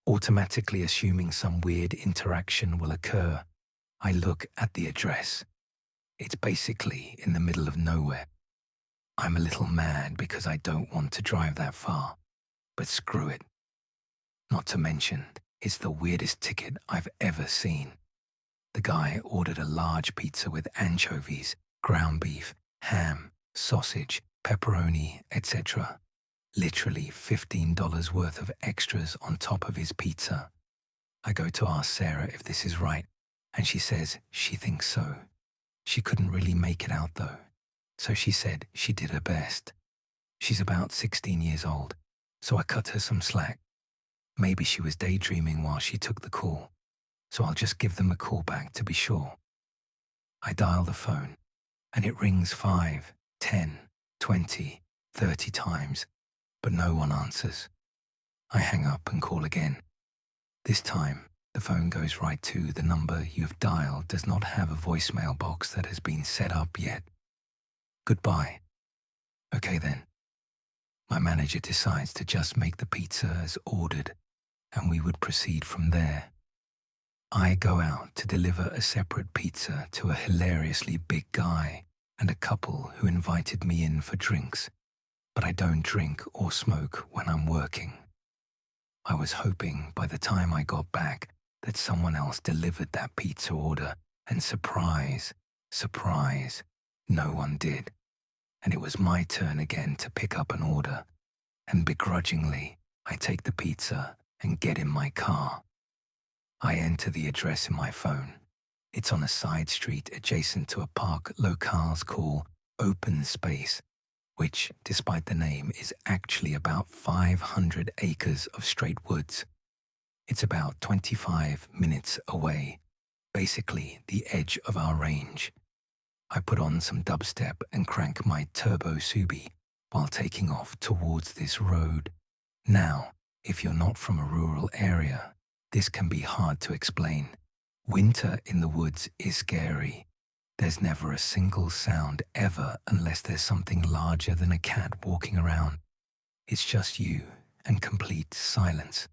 Automatically assuming some weird interaction will occur, I look at the address. It's basically in the middle of nowhere. I'm a little mad because I don't want to drive that far, but screw it. Not to mention, it's the weirdest ticket I've ever seen. The guy ordered a large pizza with anchovies, ground beef, ham, sausage, pepperoni, etc. Literally $15 worth of extras on top of his pizza. I go to ask Sarah if this is right, and she says she thinks so. She couldn't really make it out though, so she said she did her best. She's about 16 years old, so I cut her some slack. Maybe she was daydreaming while she took the call, so I'll just give them a call back to be sure. I dial the phone, and it rings 5, 10, 20, 30 times, but no one answers. I hang up and call again. This time, the phone goes right to the number you've dialed does not have a voicemail box that has been set up yet. Goodbye. Okay then. My manager decides to just make the pizza as ordered, and we would proceed from there. I go out to deliver a separate pizza to a hilariously big guy and a couple who invited me in for drinks, but I don't drink or smoke when I'm working. I was hoping by the time I got back that someone else delivered that pizza order, and surprise, no one did. And it was my turn again to pick up an order, and begrudgingly, I take the pizza and get in my car. I enter the address in my phone. It's on a side street adjacent to a park locals call Open Space, which, despite the name, is actually about 500 acres of straight woods. It's about 25 minutes away, basically the edge of our range. I put on some dubstep and crank my turbo Subi while taking off towards this road. Now, if you're not from a rural area, this can be hard to explain. Winter in the woods is scary. There's never a single sound ever unless there's something larger than a cat walking around. It's just you and complete silence.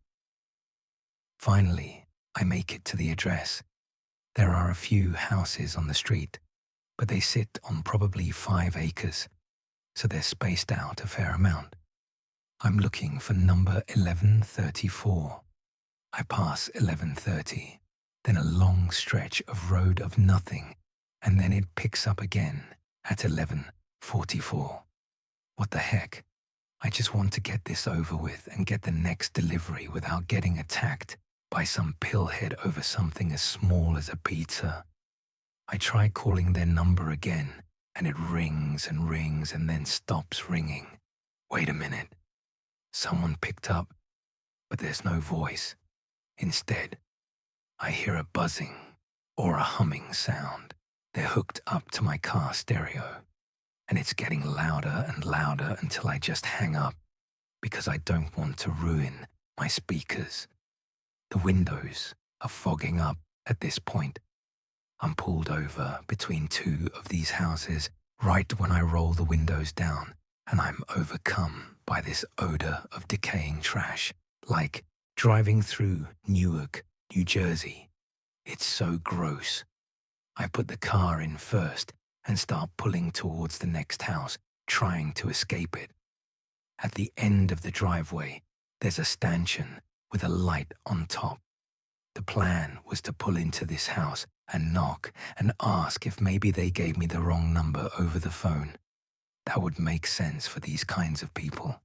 Finally, I make it to the address. There are a few houses on the street, but they sit on probably 5 acres, so they're spaced out a fair amount. I'm looking for number 1134. I pass 1130, then a long stretch of road of nothing, and then it picks up again at 1144. What the heck? I just want to get this over with and get the next delivery without getting attacked by some pillhead over something as small as a pizza. I try calling their number again, and it rings and then stops ringing. Wait a minute. Someone picked up, but there's no voice. Instead, I hear a buzzing or a humming sound. They're hooked up to my car stereo, and it's getting louder and louder until I just hang up because I don't want to ruin my speakers. The windows are fogging up at this point. I'm pulled over between 2 of these houses right when I roll the windows down, and I'm overcome by this odor of decaying trash Like driving through Newark, New Jersey. It's so gross. I put the car in first and start pulling towards the next house, trying to escape it. At the end of the driveway, there's a stanchion with a light on top. The plan was to pull into this house and knock and ask if maybe they gave me the wrong number over the phone. That would make sense for these kinds of people.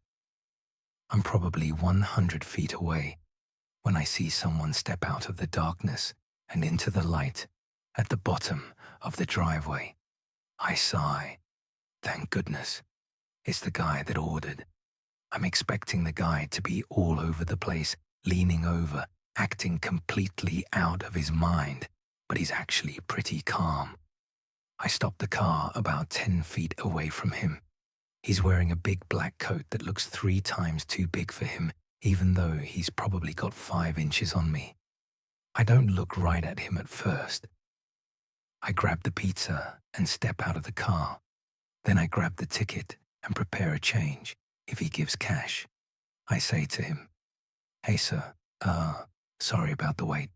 I'm probably 100 feet away when I see someone step out of the darkness and into the light at the bottom of the driveway. I sigh. Thank goodness. It's the guy that ordered. I'm expecting the guy to be all over the place, leaning over, acting completely out of his mind, but he's actually pretty calm. I stop the car about 10 feet away from him. He's wearing a big black coat that looks 3 times too big for him, even though he's probably got 5 inches on me. I don't look right at him at first. I grab the pizza and step out of the car. Then I grab the ticket and prepare a change if he gives cash. I say to him, "Hey sir, sorry about the wait.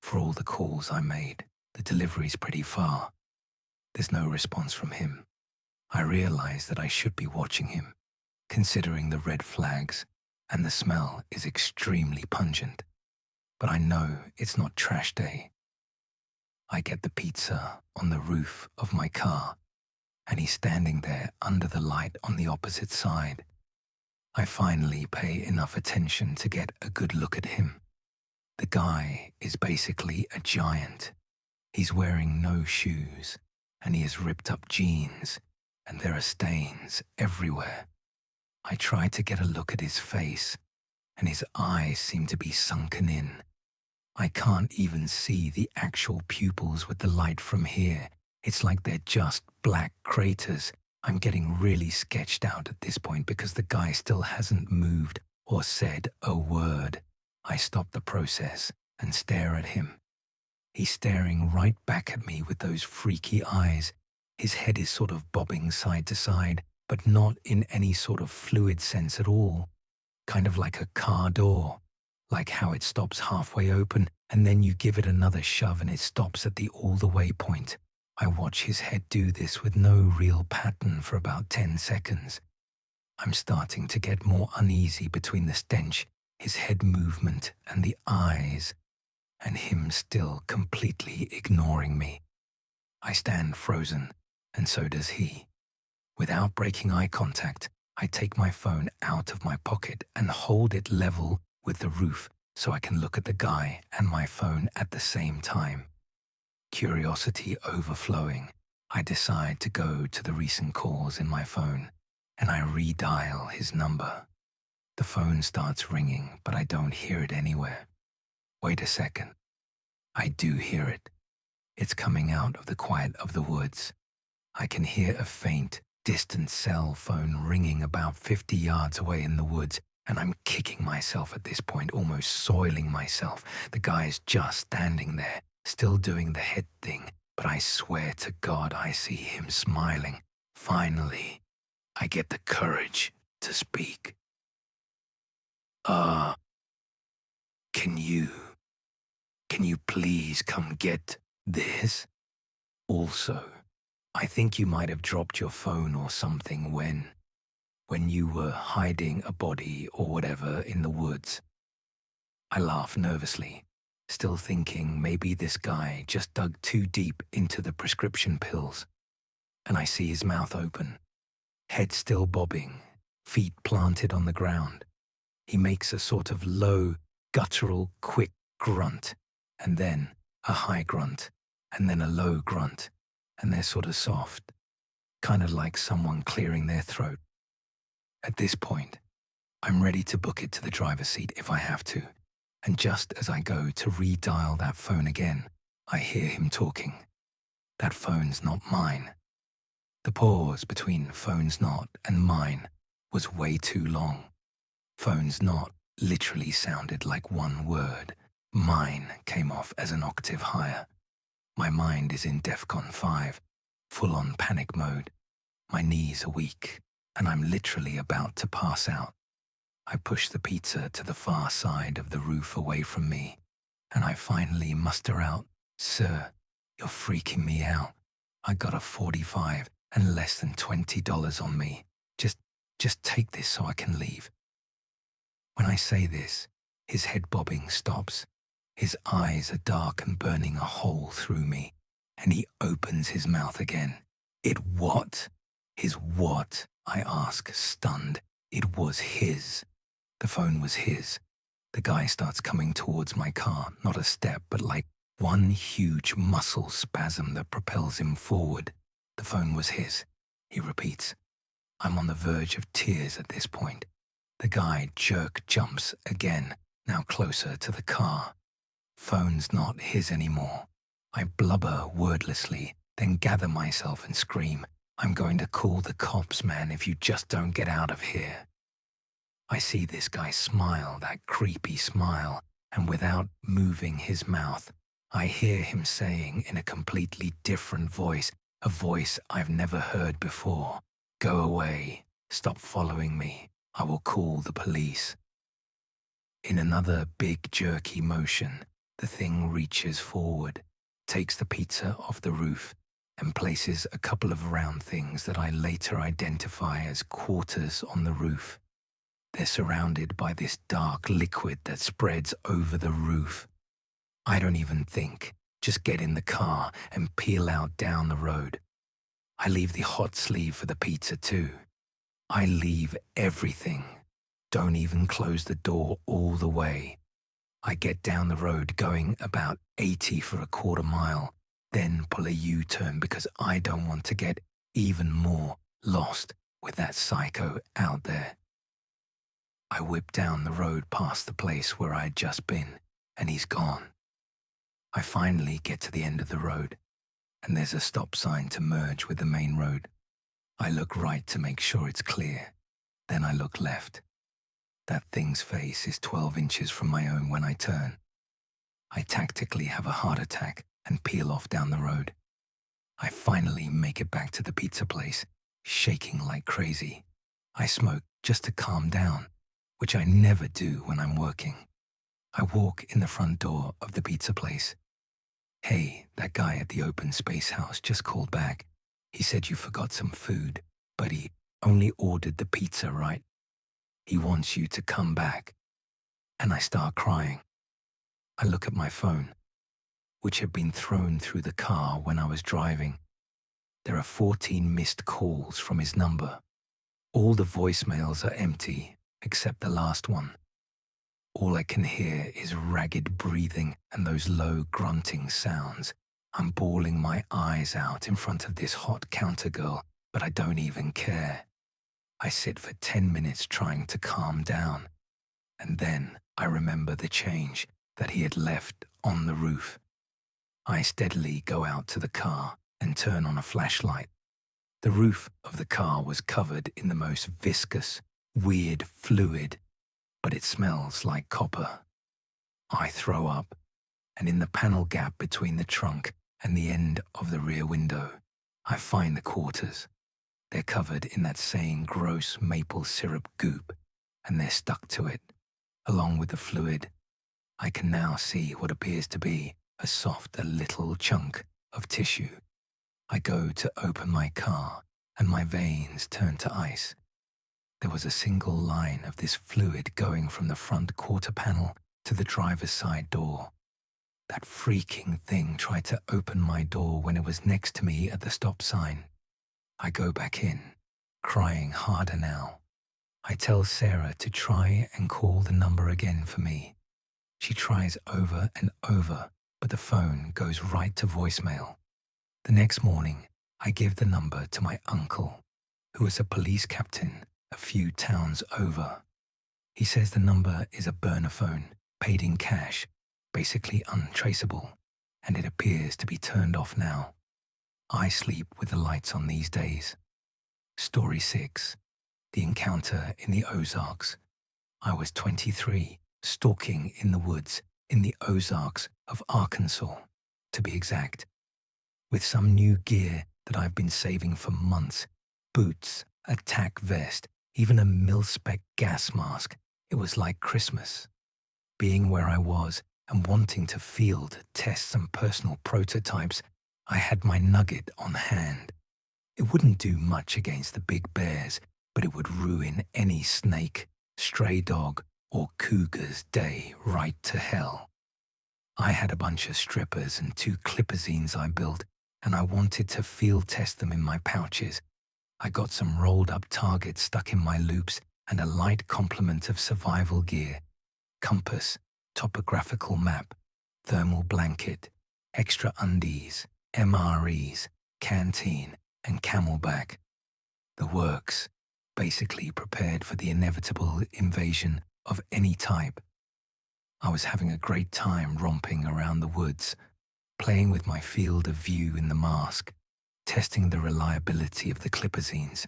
For all the calls I made, the delivery's pretty far." There's no response from him. I realize that I should be watching him, considering the red flags, and the smell is extremely pungent. But I know it's not trash day. I get the pizza on the roof of my car, and he's standing there under the light on the opposite side. I finally pay enough attention to get a good look at him. The guy is basically a giant. He's wearing no shoes, and he has ripped up jeans, and there are stains everywhere. I try to get a look at his face, and his eyes seem to be sunken in. I can't even see the actual pupils with the light from here. It's like they're just black craters. I'm getting really sketched out at this point because the guy still hasn't moved or said a word. I stop the process and stare at him. He's staring right back at me with those freaky eyes. His head is sort of bobbing side to side, but not in any sort of fluid sense at all. Kind of like a car door. Like how it stops halfway open and then you give it another shove and it stops at the all the way point. I watch his head do this with no real pattern for about 10 seconds. I'm starting to get more uneasy between the stench, his head movement, and the eyes, and him still completely ignoring me. I stand frozen, and so does he. Without breaking eye contact, I take my phone out of my pocket and hold it level with the roof so I can look at the guy and my phone at the same time. Curiosity overflowing, I decide to go to the recent calls in my phone, and I redial his number. The phone starts ringing, but I don't hear it anywhere. Wait a second. I do hear it. It's coming out of the quiet of the woods. I can hear a faint, distant cell phone ringing about 50 yards away in the woods, and I'm kicking myself at this point, almost soiling myself. The guy's just standing there, still doing the head thing, but I swear to God I see him smiling. Finally, I get the courage to speak. Can you please come get this? Also, I think you might have dropped your phone or something when you were hiding a body or whatever in the woods. I laugh nervously, still thinking maybe this guy just dug too deep into the prescription pills. And I see his mouth open, head still bobbing, feet planted on the ground. He makes a sort of low, guttural, quick grunt, and then a high grunt, and then a low grunt, and they're sort of soft, kind of like someone clearing their throat. At this point, I'm ready to book it to the driver's seat if I have to, and just as I go to redial that phone again, I hear him talking. That phone's not mine. The pause between phone's not and mine was way too long. Phone's not literally sounded like one word. Mine came off as an octave higher. My mind is in DEFCON 5, full-on panic mode. My knees are weak, and I'm literally about to pass out. I push the pizza to the far side of the roof away from me, and I finally muster out, "Sir, you're freaking me out. I got a 45 and less than $20 on me. Just, just take this so I can leave." When I say this, his head bobbing stops. His eyes are dark and burning a hole through me, and he opens his mouth again. "It what?" "His what?" I ask, stunned. It was his. The phone was his. The guy starts coming towards my car, not a step, but like one huge muscle spasm that propels him forward. The phone was his. He repeats. I'm on the verge of tears at this point. The guy jerk jumps again, now closer to the car. Phone's not his anymore. I blubber wordlessly, then gather myself and scream, "I'm going to call the cops, man, if you just don't get out of here." I see this guy smile, that creepy smile, and without moving his mouth, I hear him saying in a completely different voice, a voice I've never heard before, "Go away. Stop following me. I will call the police." In another big jerky motion, the thing reaches forward, takes the pizza off the roof, and places a couple of round things that I later identify as quarters on the roof. They're surrounded by this dark liquid that spreads over the roof. I don't even think, just get in the car and peel out down the road. I leave the hot sleeve for the pizza too. I leave everything. Don't even close the door all the way. I get down the road going about 80 for a quarter mile, then pull a U-turn because I don't want to get even more lost with that psycho out there. I whip down the road past the place where I had just been, and he's gone. I finally get to the end of the road, and there's a stop sign to merge with the main road. I look right to make sure it's clear. Then I look left. That thing's face is 12 inches from my own when I turn. I tactically have a heart attack and peel off down the road. I finally make it back to the pizza place, shaking like crazy. I smoke just to calm down, which I never do when I'm working. I walk in the front door of the pizza place. "Hey, that guy at the open space house just called back. He said you forgot some food, but he only ordered the pizza, right? He wants you to come back." And I start crying. I look at my phone, which had been thrown through the car when I was driving. There are 14 missed calls from his number. All the voicemails are empty, except the last one. All I can hear is ragged breathing and those low grunting sounds. I'm bawling my eyes out in front of this hot counter girl, but I don't even care. I sit for 10 minutes trying to calm down, and then I remember the change that he had left on the roof. I steadily go out to the car and turn on a flashlight. The roof of the car was covered in the most viscous, weird fluid, but it smells like copper. I throw up, and in the panel gap between the trunk and the end of the rear window, I find the quarters. They're covered in that same gross maple syrup goop, and they're stuck to it, along with the fluid. I can now see what appears to be a soft, little chunk of tissue. I go to open my car, and my veins turn to ice. There was a single line of this fluid going from the front quarter panel to the driver's side door. That freaking thing tried to open my door when it was next to me at the stop sign. I go back in, crying harder now. I tell Sarah to try and call the number again for me. She tries over and over, but the phone goes right to voicemail. The next morning, I give the number to my uncle, who is a police captain a few towns over. He says the number is a burner phone, paid in cash, basically untraceable, and it appears to be turned off now. I sleep with the lights on these days. Story 6. The encounter in the Ozarks. I was 23, stalking in the woods in the Ozarks of Arkansas, to be exact. With some new gear that I've been saving for months, boots, a tack vest, even a mil-spec gas mask, It was like Christmas, being where I was and wanting to field, test some personal prototypes. I had my nugget on hand. It wouldn't do much against the big bears, but it would ruin any snake, stray dog, or cougar's day right to hell. I had a bunch of strippers and 2 clipazines I built, and I wanted to field test them in my pouches. I got some rolled up targets stuck in my loops and a light complement of survival gear: compass, topographical map, thermal blanket, extra undies, MREs, canteen, and camelback. The works, basically prepared for the inevitable invasion of any type. I was having a great time romping around the woods, playing with my field of view in the mask, testing the reliability of the clipazines,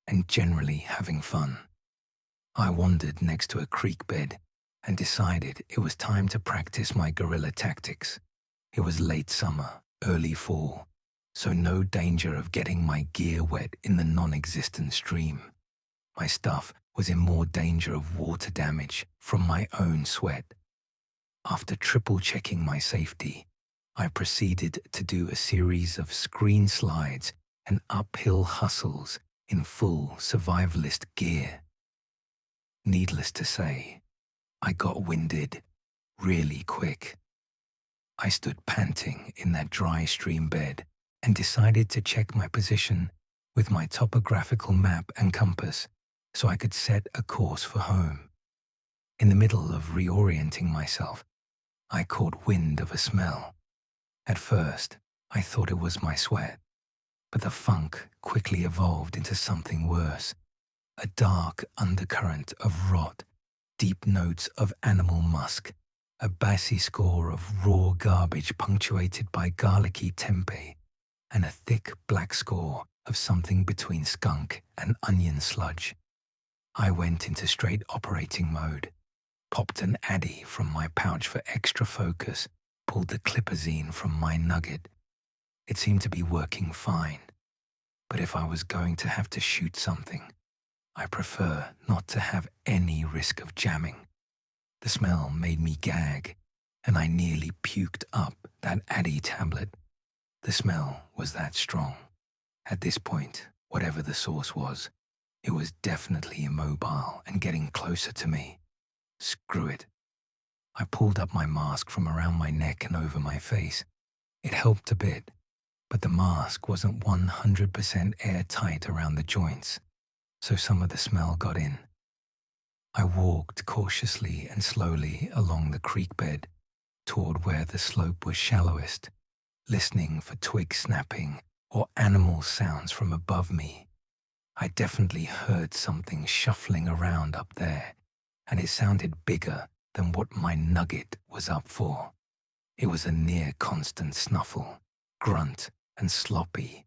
and generally having fun. I wandered next to a creek bed and decided it was time to practice my guerrilla tactics. It was late summer, early fall, so no danger of getting my gear wet in the non-existent stream. My stuff was in more danger of water damage from my own sweat. After triple-checking my safety, I proceeded to do a series of screen slides and uphill hustles in full survivalist gear. Needless to say, I got winded really quick. I stood panting in that dry stream bed and decided to check my position with my topographical map and compass so I could set a course for home. In the middle of reorienting myself, I caught wind of a smell. At first, I thought it was my sweat, but the funk quickly evolved into something worse: a dark undercurrent of rot, deep notes of animal musk, a bassy score of raw garbage punctuated by garlicky tempeh, and a thick black score of something between skunk and onion sludge. I went into straight operating mode, popped an addy from my pouch for extra focus, pulled the clipazine from my nugget. It seemed to be working fine, but if I was going to have to shoot something, I prefer not to have any risk of jamming. The smell made me gag, and I nearly puked up that addy tablet. The smell was that strong. At this point, whatever the source was, it was definitely immobile and getting closer to me. Screw it. I pulled up my mask from around my neck and over my face. It helped a bit, but the mask wasn't 100% airtight around the joints, so some of the smell got in. I walked cautiously and slowly along the creek bed toward where the slope was shallowest, listening for twig snapping or animal sounds from above me. I definitely heard something shuffling around up there, and it sounded bigger than what my nugget was up for. It was a near constant snuffle, grunt, and sloppy,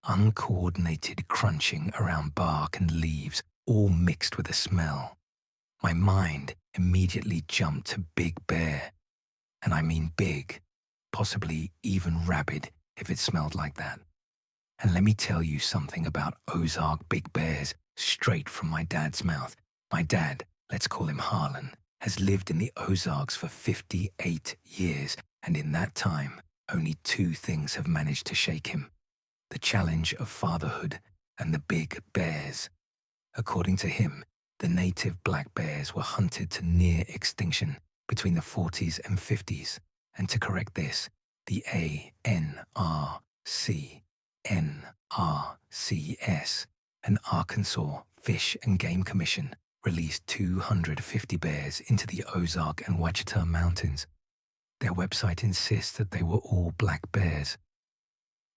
uncoordinated crunching around bark and leaves, all mixed with a smell. My mind immediately jumped to Big Bear, and I mean big, possibly even rabid if it smelled like that. And let me tell you something about Ozark big bears straight from my dad's mouth. My dad, let's call him Harlan, has lived in the Ozarks for 58 years, and in that time, only 2 things have managed to shake him: the challenge of fatherhood and the big bears. According to him, the native black bears were hunted to near extinction between the 40s and 50s, and to correct this, the NRCS, an Arkansas Fish and Game Commission, released 250 bears into the Ozark and Ouachita Mountains. Their website insists that they were all black bears.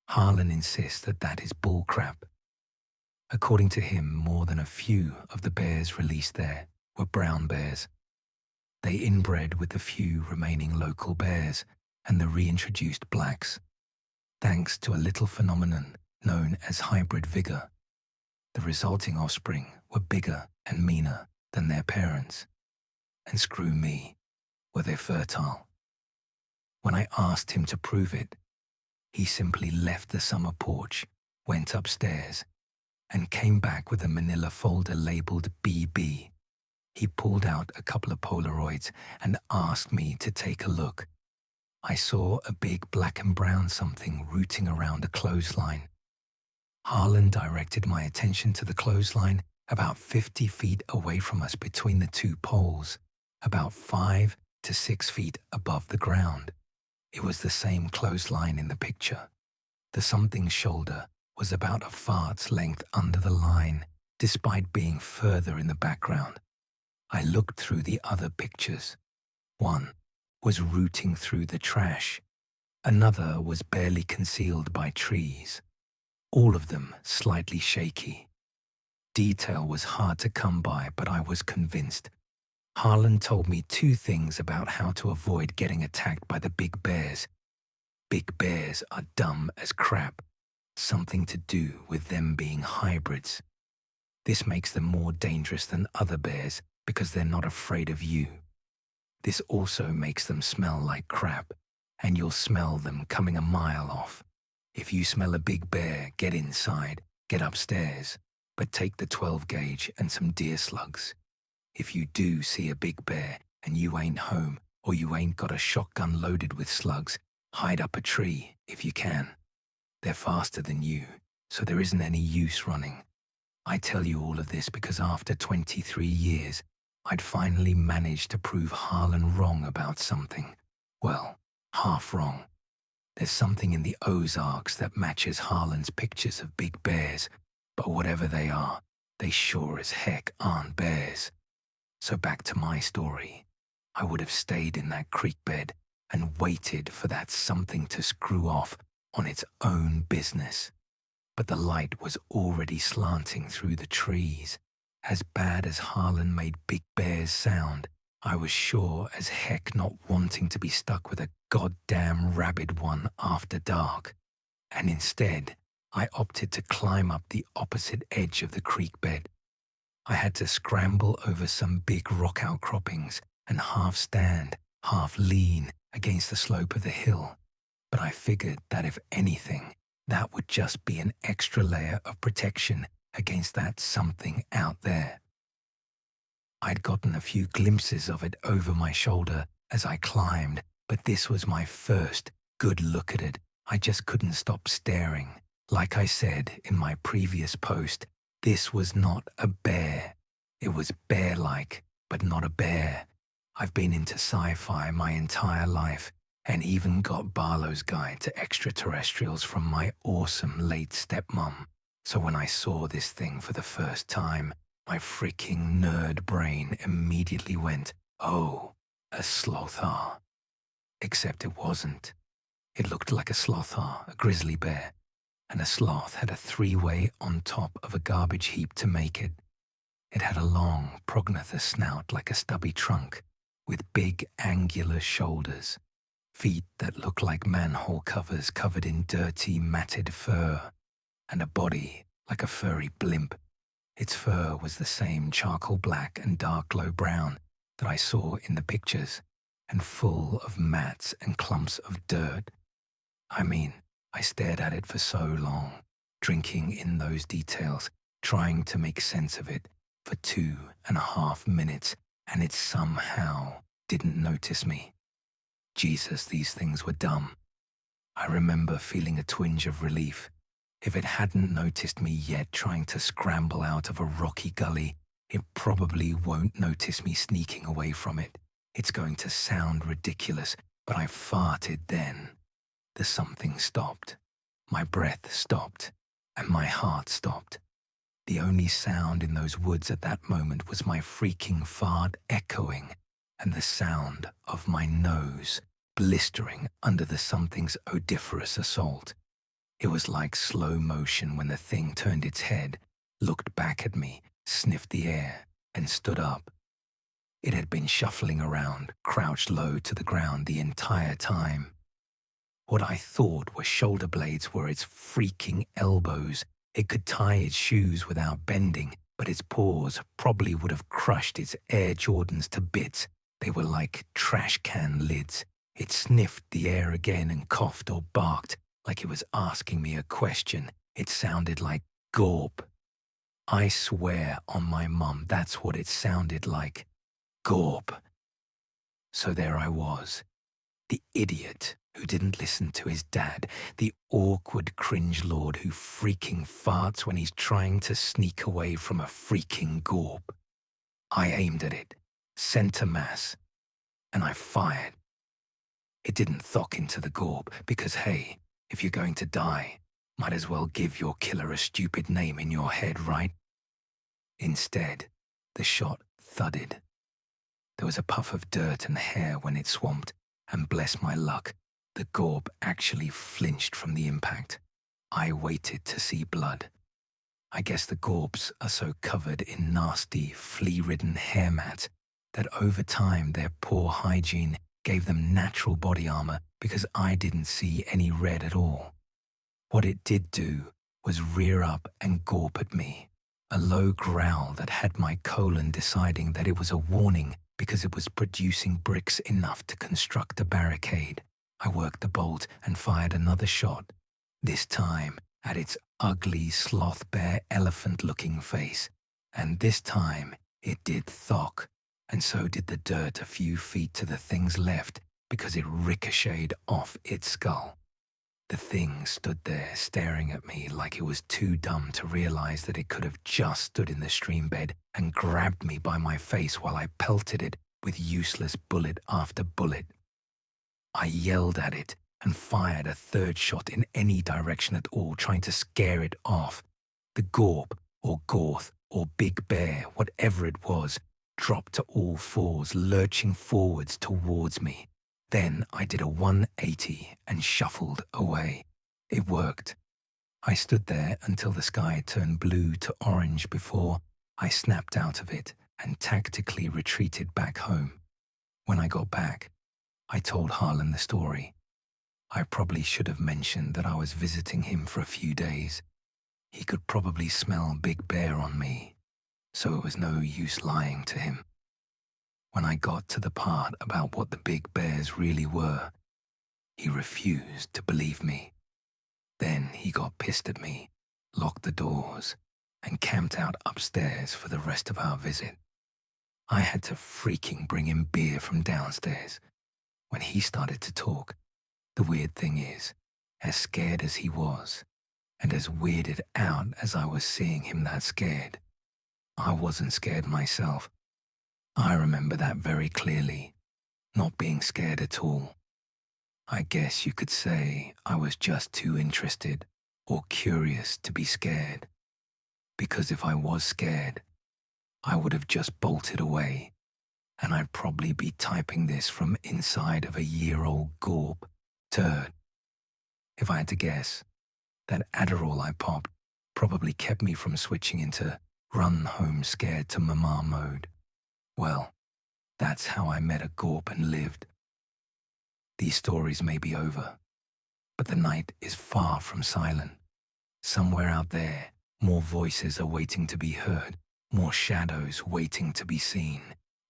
Harlan insists that that is bullcrap. According to him, more than a few of the bears released there were brown bears. They inbred with the few remaining local bears and the reintroduced blacks, thanks to a little phenomenon known as hybrid vigor. The resulting offspring were bigger and meaner than their parents. And screw me, were they fertile. When I asked him to prove it, he simply left the summer porch, went upstairs, and came back with a manila folder labeled BB. He pulled out a couple of Polaroids and asked me to take a look. I saw a big black and brown something rooting around a clothesline. Harlan directed my attention to the clothesline about 50 feet away from us between the two poles, about 5 to 6 feet above the ground. It was the same clothesline in the picture. The something's shoulder was about a fart's length under the line, despite being further in the background. I looked through the other pictures. One was rooting through the trash. Another was barely concealed by trees. All of them slightly shaky. Detail was hard to come by, but I was convinced. Harlan told me two things about how to avoid getting attacked by the big bears. Big bears are dumb as crap. Something to do with them being hybrids. This makes them more dangerous than other bears because they're not afraid of you. This also makes them smell like crap, and you'll smell them coming a mile off. If you smell a big bear, get inside, get upstairs, but take the 12 gauge and some deer slugs. If you do see a big bear and you ain't home, or you ain't got a shotgun loaded with slugs, hide up a tree if you can. They're faster than you, so there isn't any use running. I tell you all of this because after 23 years, I'd finally managed to prove Harlan wrong about something. Well, half wrong. There's something in the Ozarks that matches Harlan's pictures of big bears, but whatever they are, they sure as heck aren't bears. So back to my story. I would have stayed in that creek bed and waited for that something to screw off on its own business. But the light was already slanting through the trees. As bad as Harlan made big bears sound, I was sure as heck not wanting to be stuck with a goddamn rabid one after dark. And instead, I opted to climb up the opposite edge of the creek bed. I had to scramble over some big rock outcroppings and half stand, half lean against the slope of the hill. But I figured that if anything, that would just be an extra layer of protection against that something out there. I'd gotten a few glimpses of it over my shoulder as I climbed, but this was my first good look at it. I just couldn't stop staring. Like I said in my previous post, this was not a bear. It was bear-like, but not a bear. I've been into sci-fi my entire life, and even got Barlow's Guide to Extraterrestrials from my awesome late stepmom. So when I saw this thing for the first time, my freaking nerd brain immediately went, oh, a slothar. Except it wasn't. It looked like a slothar, a grizzly bear, and a sloth had a three-way on top of a garbage heap to make it. It had a long, prognathous snout like a stubby trunk, with big, angular shoulders, feet that looked like manhole covers covered in dirty, matted fur, and a body like a furry blimp. Its fur was the same charcoal black and dark glow brown that I saw in the pictures, and full of mats and clumps of dirt. I mean, I stared at it for so long, drinking in those details, trying to make sense of it for 2.5 minutes, and it somehow didn't notice me. Jesus, these things were dumb. I remember feeling a twinge of relief. If it hadn't noticed me yet trying to scramble out of a rocky gully, it probably won't notice me sneaking away from it. It's going to sound ridiculous, but I farted then. The something stopped. My breath stopped, and my heart stopped. The only sound in those woods at that moment was my freaking fart echoing, and the sound of my nose blistering under the something's odoriferous assault. It was like slow motion when the thing turned its head, looked back at me, sniffed the air, and stood up. It had been shuffling around, crouched low to the ground the entire time. What I thought were shoulder blades were its freaking elbows. It could tie its shoes without bending, but its paws probably would have crushed its Air Jordans to bits. They were like trash can lids. It sniffed the air again and coughed or barked like it was asking me a question. It sounded like gawp. I swear on my mum, that's what it sounded like. Gorp. So there I was, the idiot who didn't listen to his dad, the awkward cringe lord who freaking farts when he's trying to sneak away from a freaking gorp. I aimed at it, center mass, and I fired. It didn't thock into the gorp because, hey, if you're going to die, might as well give your killer a stupid name in your head, right? Instead, the shot thudded. There was a puff of dirt and hair when it swamped, and bless my luck, the gorp actually flinched from the impact. I waited to see blood. I guess the gorps are so covered in nasty, flea-ridden hair mats that over time their poor hygiene gave them natural body armor because I didn't see any red at all. What it did do was rear up and gorp at me, a low growl that had my colon deciding that it was a warning because it was producing bricks enough to construct a barricade. I worked the bolt and fired another shot, this time at its ugly sloth bear elephant-looking face, and this time it did thock, and so did the dirt a few feet to the thing's left because it ricocheted off its skull. The thing stood there staring at me like it was too dumb to realize that it could have just stood in the stream bed and grabbed me by my face while I pelted it with useless bullet after bullet. I yelled at it and fired a third shot in any direction at all, trying to scare it off. The gorp, or gorth, or big bear, whatever it was, dropped to all fours, lurching forwards towards me. Then I did a 180 and shuffled away. It worked. I stood there until the sky turned blue to orange before I snapped out of it and tactically retreated back home. When I got back, I told Harlan the story. I probably should have mentioned that I was visiting him for a few days. He could probably smell Big Bear on me, so it was no use lying to him. When I got to the part about what the big bears really were, he refused to believe me. Then he got pissed at me, locked the doors, and camped out upstairs for the rest of our visit. I had to freaking bring him beer from downstairs. When he started to talk, the weird thing is, as scared as he was, and as weirded out as I was seeing him that scared, I wasn't scared myself. I remember that very clearly, not being scared at all. I guess you could say I was just too interested or curious to be scared. Because if I was scared, I would have just bolted away, and I'd probably be typing this from inside of a year-old gorp turd. If I had to guess, that Adderall I popped probably kept me from switching into run home scared to mama mode. Well, that's how I met a gorp and lived. These stories may be over, but the night is far from silent. Somewhere out there, more voices are waiting to be heard, more shadows waiting to be seen.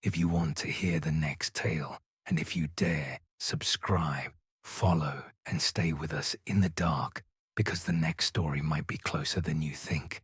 If you want to hear the next tale, and if you dare, subscribe, follow, and stay with us in the dark, because the next story might be closer than you think.